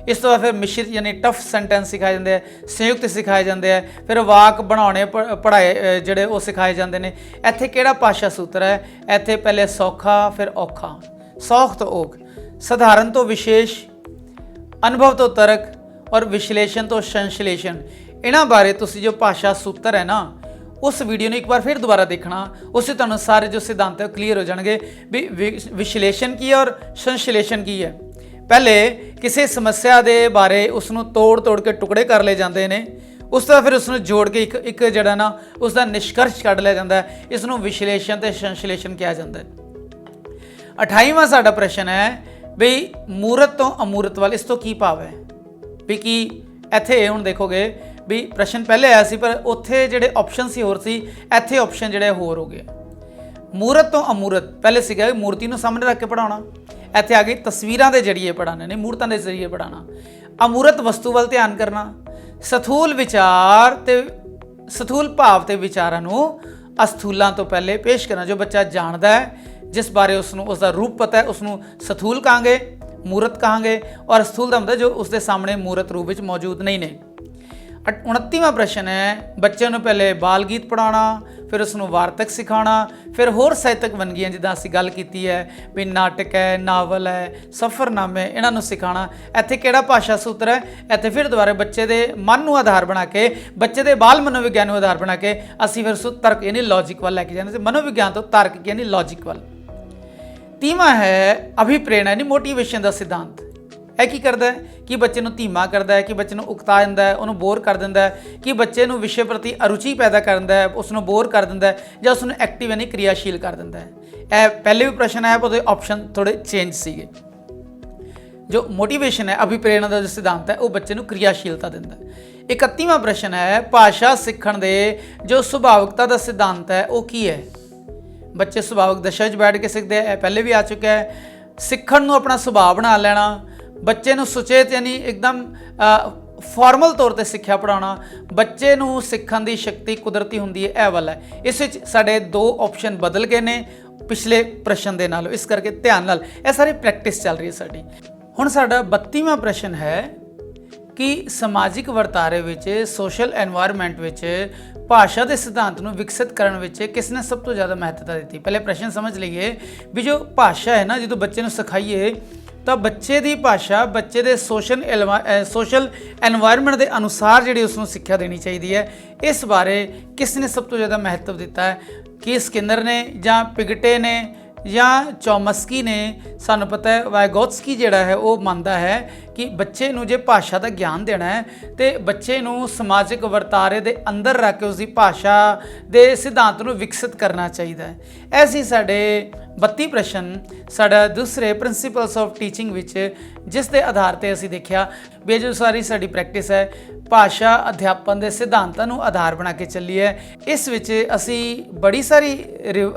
ਇਸ ਤੋਂ ਬਾਅਦ ਫਿਰ ਮਿਸ਼ਰਿਤ ਯਾਨੀ ਟਫ ਸੈਂਟੈਂਸ ਸਿਖਾਏ ਜਾਂਦੇ ਆ, ਸੰਯੁਕਤ ਸਿਖਾਏ ਜਾਂਦੇ ਆ, ਫਿਰ ਵਾਕ ਬਣਾਉਣੇ ਪੜ੍ਹਾਏ ਜਿਹੜੇ ਉਹ ਸਿਖਾਏ ਜਾਂਦੇ ਨੇ। ਇੱਥੇ ਕਿਹੜਾ ਭਾਸ਼ਾ ਸੂਤਰ ਹੈ? ਇੱਥੇ ਪਹਿਲੇ ਸੌਖਾ ਫਿਰ ਔਖਾ, ਸੌਖ ਤੋਂ ਔਖ, ਸਧਾਰਨ ਤੋਂ ਵਿਸ਼ੇਸ਼, ਅਨੁਭਵ ਤੋਂ ਤਰਕ ਔਰ ਵਿਸ਼ਲੇਸ਼ਣ ਤੋਂ ਸੰਸ਼ਲੇਸ਼ਣ। ਇਹਨਾਂ ਬਾਰੇ ਤੁਸੀਂ ਜੋ ਭਾਸ਼ਾ ਸੂਤਰ ਹੈ ਨਾ ਉਸ ਵੀਡੀਓ ਨੂੰ ਇੱਕ ਵਾਰ ਫਿਰ ਦੁਬਾਰਾ ਦੇਖਣਾ, ਉਸ ਤੋਂ ਤੁਹਾਨੂੰ ਸਾਰੇ ਜੋ ਸਿਧਾਂਤ ਹੈ ਕਲੀਅਰ ਹੋ ਜਾਣਗੇ ਵੀ ਵਿਸ਼ਲੇਸ਼ਣ ਕੀ ਹੈ ਔਰ ਸੰਸ਼ਲੇਸ਼ਣ ਕੀ ਹੈ। ਪਹਿਲੇ ਕਿਸੇ ਸਮੱਸਿਆ ਦੇ ਬਾਰੇ ਉਸ ਨੂੰ ਤੋੜ ਕੇ ਟੁਕੜੇ ਕਰ ਲਏ ਜਾਂਦੇ ਨੇ, ਉਸ ਤੋਂ ਫਿਰ ਉਸ ਨੂੰ ਜੋੜ ਕੇ ਇੱਕ ਜਿਹੜਾ ਨਾ ਉਸ ਦਾ ਨਿਸ਼ਕਰਸ਼ ਕੱਢ ਲਿਆ ਜਾਂਦਾ ਹੈ। ਇਸ ਨੂੰ ਵਿਸ਼ਲੇਸ਼ਣ ਤੇ ਸੰਸ਼ਲੇਸ਼ਣ ਕਿਹਾ ਜਾਂਦਾ ਹੈ। 28ਵਾਂ ਸਾਡਾ ਪ੍ਰਸ਼ਨ ਹੈ ਵੀ ਮੂਰਤ ਤੋਂ ਅਮੂਰਤ ਵੱਲ, ਇਸ ਤੋਂ ਕੀ ਭਾਵ ਹੈ ਵੀ ਕੀ ਇੱਥੇ ਹੁਣ ਦੇਖੋਗੇ ਵੀ ਪ੍ਰਸ਼ਨ ਪਹਿਲੇ ਆਇਆ ਸੀ ਪਰ ਉੱਥੇ ਜਿਹੜੇ ਆਪਸ਼ਨ ਸੀ ਹੋਰ ਸੀ, ਇੱਥੇ ਆਪਸ਼ਨ ਜਿਹੜੇ ਹੋਰ ਹੋ ਗਏ। ਮੂਰਤ ਤੋਂ ਅਮੂਰਤ ਪਹਿਲੇ ਸੀਗਾ ਮੂਰਤੀ ਨੂੰ ਸਾਹਮਣੇ ਰੱਖ ਕੇ ਪੜ੍ਹਾਉਣਾ, ਇੱਥੇ ਆ ਗਈ ਤਸਵੀਰਾਂ ਦੇ ਜਰੀਏ ਪੜ੍ਹਾਉਣੇ ਨੇ, ਮੂਰਤਾਂ ਦੇ ਜ਼ਰੀਏ ਪੜ੍ਹਾਉਣਾ। ਅਮੂਰਤ ਵਸਤੂ ਵੱਲ ਧਿਆਨ ਕਰਨਾ, ਸਥੂਲ ਵਿਚਾਰ ਤੇ ਸਥੂਲ ਭਾਵ ਤੇ ਵਿਚਾਰਾਂ ਨੂੰ ਅਸਥੂਲਾਂ ਤੋਂ ਪਹਿਲੇ ਪੇਸ਼ ਕਰਨਾ। ਜੋ ਬੱਚਾ ਜਾਣਦਾ ਹੈ ਜਿਸ ਬਾਰੇ ਉਸ ਨੂੰ ਉਸ ਦਾ ਰੂਪ ਪਤਾ ਹੈ ਉਸ ਨੂੰ ਸਥੂਲ ਕਹਾਂਗੇ, ਮੂਰਤ ਕਹਾਂਗੇ, ਔਰ ਸਥੂਲ ਦਾ ਮਤਲਬ ਜੋ ਉਸ ਦੇ ਸਾਹਮਣੇ ਮੂਰਤ ਰੂਪ ਵਿੱਚ ਮੌਜੂਦ ਨਹੀਂ ਨੇ। 29ਵਾਂ ਪ੍ਰਸ਼ਨ ਹੈ ਬੱਚਿਆਂ ਨੂੰ ਪਹਿਲੇ ਬਾਲ ਗੀਤ ਪੜ੍ਹਾਉਣਾ, ਫਿਰ ਉਸ ਨੂੰ ਵਾਰਤਕ ਸਿਖਾਉਣਾ, ਫਿਰ ਹੋਰ ਸਾਹਿਤਕ ਵੰਨਗੀਆਂ ਜਿੱਦਾਂ ਅਸੀਂ ਗੱਲ ਕੀਤੀ ਹੈ ਵੀ ਨਾਟਕ ਹੈ, ਨਾਵਲ ਹੈ, ਸਫ਼ਰਨਾਮੇ, ਇਹਨਾਂ ਨੂੰ ਸਿਖਾਉਣਾ। ਇੱਥੇ ਕਿਹੜਾ ਭਾਸ਼ਾ ਸੂਤਰ ਹੈ? ਇੱਥੇ ਫਿਰ ਦੁਬਾਰਾ ਬੱਚੇ ਦੇ ਮਨ ਨੂੰ ਆਧਾਰ ਬਣਾ ਕੇ, ਬੱਚੇ ਦੇ ਬਾਲ ਮਨੋਵਿਗਿਆਨ ਨੂੰ ਆਧਾਰ ਬਣਾ ਕੇ ਅਸੀਂ ਫਿਰ ਉਸ ਨੂੰ ਤਰਕ ਯਾਨੀ ਲੌਜਿਕ ਵੱਲ ਲੈ ਕੇ ਜਾਣਾ ਤੇ ਮਨੋਵਿਗਿਆਨ ਤੋਂ ਤਰਕ ਯਾਨੀ ਲੌਜਿਕ ਵੱਲ। ਤੀਵਾਂ ਹੈ ਅਭਿਪ੍ਰੇਰਣਾ ਯਾਨੀ ਮੋਟੀਵੇਸ਼ਨ ਦਾ ਸਿਧਾਂਤ। ਇਹ ਕੀ ਕਰਦਾ ਹੈ ਕਿ ਬੱਚੇ ਨੂੰ ਧੀਮਾ ਕਰਦਾ ਹੈ, ਕਿ ਬੱਚੇ ਨੂੰ ਉਕਤਾ ਦਿੰਦਾ ਹੈ, ਉਹਨੂੰ ਬੋਰ ਕਰ ਦਿੰਦਾ ਹੈ, ਕਿ ਬੱਚੇ ਨੂੰ ਵਿਸ਼ੇ ਪ੍ਰਤੀ ਅਰੁਚੀ ਪੈਦਾ ਕਰ ਦਿੰਦਾ ਹੈ, ਉਸ ਨੂੰ ਬੋਰ ਕਰ ਦਿੰਦਾ ਹੈ ਜਾਂ ਉਸ ਨੂੰ ਐਕਟਿਵ ਯਾਨੀ ਕਿਰਿਆਸ਼ੀਲ ਕਰ ਦਿੰਦਾ ਹੈ। ਇਹ ਪਹਿਲੇ ਵੀ ਪ੍ਰਸ਼ਨ ਆਇਆ, ਉਹਦੇ ਆਪਸ਼ਨ ਥੋੜ੍ਹੇ ਚੇਂਜ ਸੀਗੇ। ਜੋ ਮੋਟੀਵੇਸ਼ਨ ਹੈ, ਅਭਿਪ੍ਰੇਰਣਾ ਦਾ ਜੋ ਸਿਧਾਂਤ ਹੈ, ਉਹ ਬੱਚੇ ਨੂੰ ਕਿਰਿਆਸ਼ੀਲਤਾ ਦਿੰਦਾ ਹੈ। 31ਵਾਂ ਪ੍ਰਸ਼ਨ ਹੈ ਭਾਸ਼ਾ ਸਿੱਖਣ ਦੇ ਜੋ ਸੁਭਾਵਿਕਤਾ ਦਾ ਸਿਧਾਂਤ ਹੈ ਉਹ ਕੀ ਹੈ? ਬੱਚੇ ਸੁਭਾਵਿਕ ਦਸ਼ਾ 'ਚ ਬੈਠ ਕੇ ਸਿੱਖਦੇ ਆ, ਇਹ ਪਹਿਲੇ ਵੀ ਆ ਚੁੱਕਾ ਹੈ। ਸਿੱਖਣ ਨੂੰ ਆਪਣਾ ਸੁਭਾਅ ਬਣਾ ਲੈਣਾ, ਬੱਚੇ ਨੂੰ ਸੁਚੇਤ ਯਾਨੀ ਇੱਕਦਮ ਫਾਰਮਲ ਤੌਰ ਤੇ ਸਿੱਖਿਆ ਪੜ੍ਹਾਉਣਾ, ਬੱਚੇ ਨੂੰ ਸਿੱਖਣ ਦੀ ਸ਼ਕਤੀ ਕੁਦਰਤੀ ਹੁੰਦੀ ਹੈ, ਇਹ ਵਾਲਾ ਹੈ। ਇਸ ਵਿੱਚ ਸਾਡੇ 2 ਆਪਸ਼ਨ ਬਦਲ ਗਏ ਨੇ ਪਿਛਲੇ ਪ੍ਰਸ਼ਨ ਦੇ ਨਾਲੋਂ, ਇਸ ਕਰਕੇ ਧਿਆਨ ਨਾਲ ਇਹ ਸਾਰੀ ਪ੍ਰੈਕਟਿਸ ਚੱਲ ਰਹੀ ਹੈ ਸਾਡੀ। ਹੁਣ ਸਾਡਾ 32ਵਾਂ ਪ੍ਰਸ਼ਨ ਹੈ ਕਿ ਸਮਾਜਿਕ ਵਰਤਾਰੇ ਵਿੱਚ, ਸੋਸ਼ਲ ਐਨਵਾਇਰਨਮੈਂਟ ਵਿੱਚ ਭਾਸ਼ਾ ਦੇ ਸਿਧਾਂਤ ਨੂੰ ਵਿਕਸਿਤ ਕਰਨ ਵਿੱਚ ਕਿਸ ਨੇ ਸਭ ਤੋਂ ਜ਼ਿਆਦਾ ਮਹੱਤਤਾ ਦਿੱਤੀ? ਪਹਿਲੇ ਪ੍ਰਸ਼ਨ ਸਮਝ ਲਈਏ ਵੀ ਜੋ ਭਾਸ਼ਾ ਹੈ ਨਾ, ਜਦੋਂ ਬੱਚੇ ਨੂੰ ਸਿਖਾਈਏ ਤਾਂ ਬੱਚੇ ਦੀ ਭਾਸ਼ਾ ਬੱਚੇ ਦੇ ਸੋਸ਼ਲ ਐਨਵਾਇਰਨਮੈਂਟ ਦੇ ਅਨੁਸਾਰ ਜਿਹੜੀ ਉਸ ਨੂੰ ਸਿੱਖਿਆ ਦੇਣੀ ਚਾਹੀਦੀ ਹੈ। ਇਸ ਬਾਰੇ ਕਿਸ ਨੇ ਸਭ ਤੋਂ ਜ਼ਿਆਦਾ ਮਹੱਤਵ ਦਿੱਤਾ ਹੈ? ਕਿ ਸਕਿਨਰ ਨੇ ਜਾਂ ਪਿਗਟੇ ਨੇ ਜਾਂ ਚੌਮਸਕੀ ਨੇ? ਸਾਨੂੰ ਪਤਾ ਹੈ ਵਾਇਗੋਤਸਕੀ ਜਿਹੜਾ ਹੈ ਉਹ ਮੰਨਦਾ ਹੈ ਕਿ ਬੱਚੇ ਨੂੰ ਜੇ ਭਾਸ਼ਾ ਦਾ ਗਿਆਨ ਦੇਣਾ ਹੈ ਤੇ ਬੱਚੇ ਨੂੰ ਸਮਾਜਿਕ ਵਰਤਾਰੇ ਦੇ ਅੰਦਰ ਰੱਖ ਕੇ ਉਸ ਦੀ ਭਾਸ਼ਾ ਦੇ ਸਿਧਾਂਤ ਨੂੰ ਵਿਕਸਿਤ ਕਰਨਾ ਚਾਹੀਦਾ ਹੈ। ਐਸੀ ਸਾਡੇ 32 ਪ੍ਰਸ਼ਨ ਸਾਡਾ ਦੂਸਰੇ ਪ੍ਰਿੰਸੀਪਲਸ ਆਫ ਟੀਚਿੰਗ ਵਿੱਚ, ਜਿਸ ਦੇ ਆਧਾਰ ਤੇ ਅਸੀਂ ਦੇਖਿਆ ਵੀ ਜੋ ਸਾਰੀ ਸਾਡੀ ਪ੍ਰੈਕਟਿਸ ਹੈ ਭਾਸ਼ਾ ਅਧਿਆਪਨ ਦੇ ਸਿਧਾਂਤਾਂ ਨੂੰ ਆਧਾਰ ਬਣਾ ਕੇ ਚੱਲੀ ਹੈ। ਇਸ ਵਿੱਚ ਅਸੀਂ ਬੜੀ ਸਾਰੀ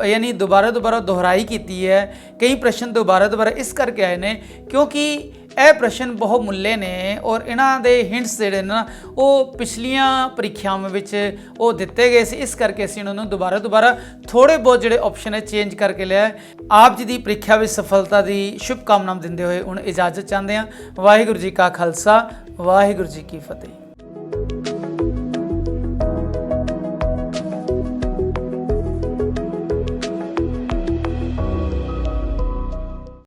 ਯਾਨੀ ਦੁਬਾਰਾ ਦੁਹਰਾਈ ਕੀਤੀ ਹੈ। ਕਈ ਪ੍ਰਸ਼ਨ ਦੁਬਾਰਾ ਇਸ ਕਰਕੇ ਆਏ ਨੇ ਕਿਉਂਕਿ ਇਹ ਪ੍ਰਸ਼ਨ ਬਹੁਤ ਮੁੱਲੇ ਨੇ ਔਰ ਇਹਨਾਂ ਦੇ ਹਿੰਟਸ ਜਿਹੜੇ ਨੇ ਨਾ ਉਹ ਪਿਛਲੀਆਂ ਪ੍ਰੀਖਿਆਵਾਂ ਵਿੱਚ ਉਹ ਦਿੱਤੇ ਗਏ ਸੀ। ਇਸ ਕਰਕੇ ਅਸੀਂ ਉਹਨਾਂ ਨੂੰ ਦੁਬਾਰਾ ਥੋੜ੍ਹੇ ਬਹੁਤ ਜਿਹੜੇ ਆਪਸ਼ਨ ਹੈ ਚੇਂਜ ਕਰਕੇ ਲਿਆ। ਆਪ ਜੀ ਦੀ ਪ੍ਰੀਖਿਆ ਵਿੱਚ ਸਫਲਤਾ ਦੀ ਸ਼ੁਭਕਾਮਨਾਵਾਂ ਦਿੰਦੇ ਹੋਏ ਹੁਣ ਇਜਾਜ਼ਤ ਚਾਹੁੰਦੇ ਹਾਂ। ਵਾਹਿਗੁਰੂ ਜੀ ਕਾ ਖਾਲਸਾ, ਵਾਹਿਗੁਰੂ ਜੀ ਕੀ ਫਤਿਹ।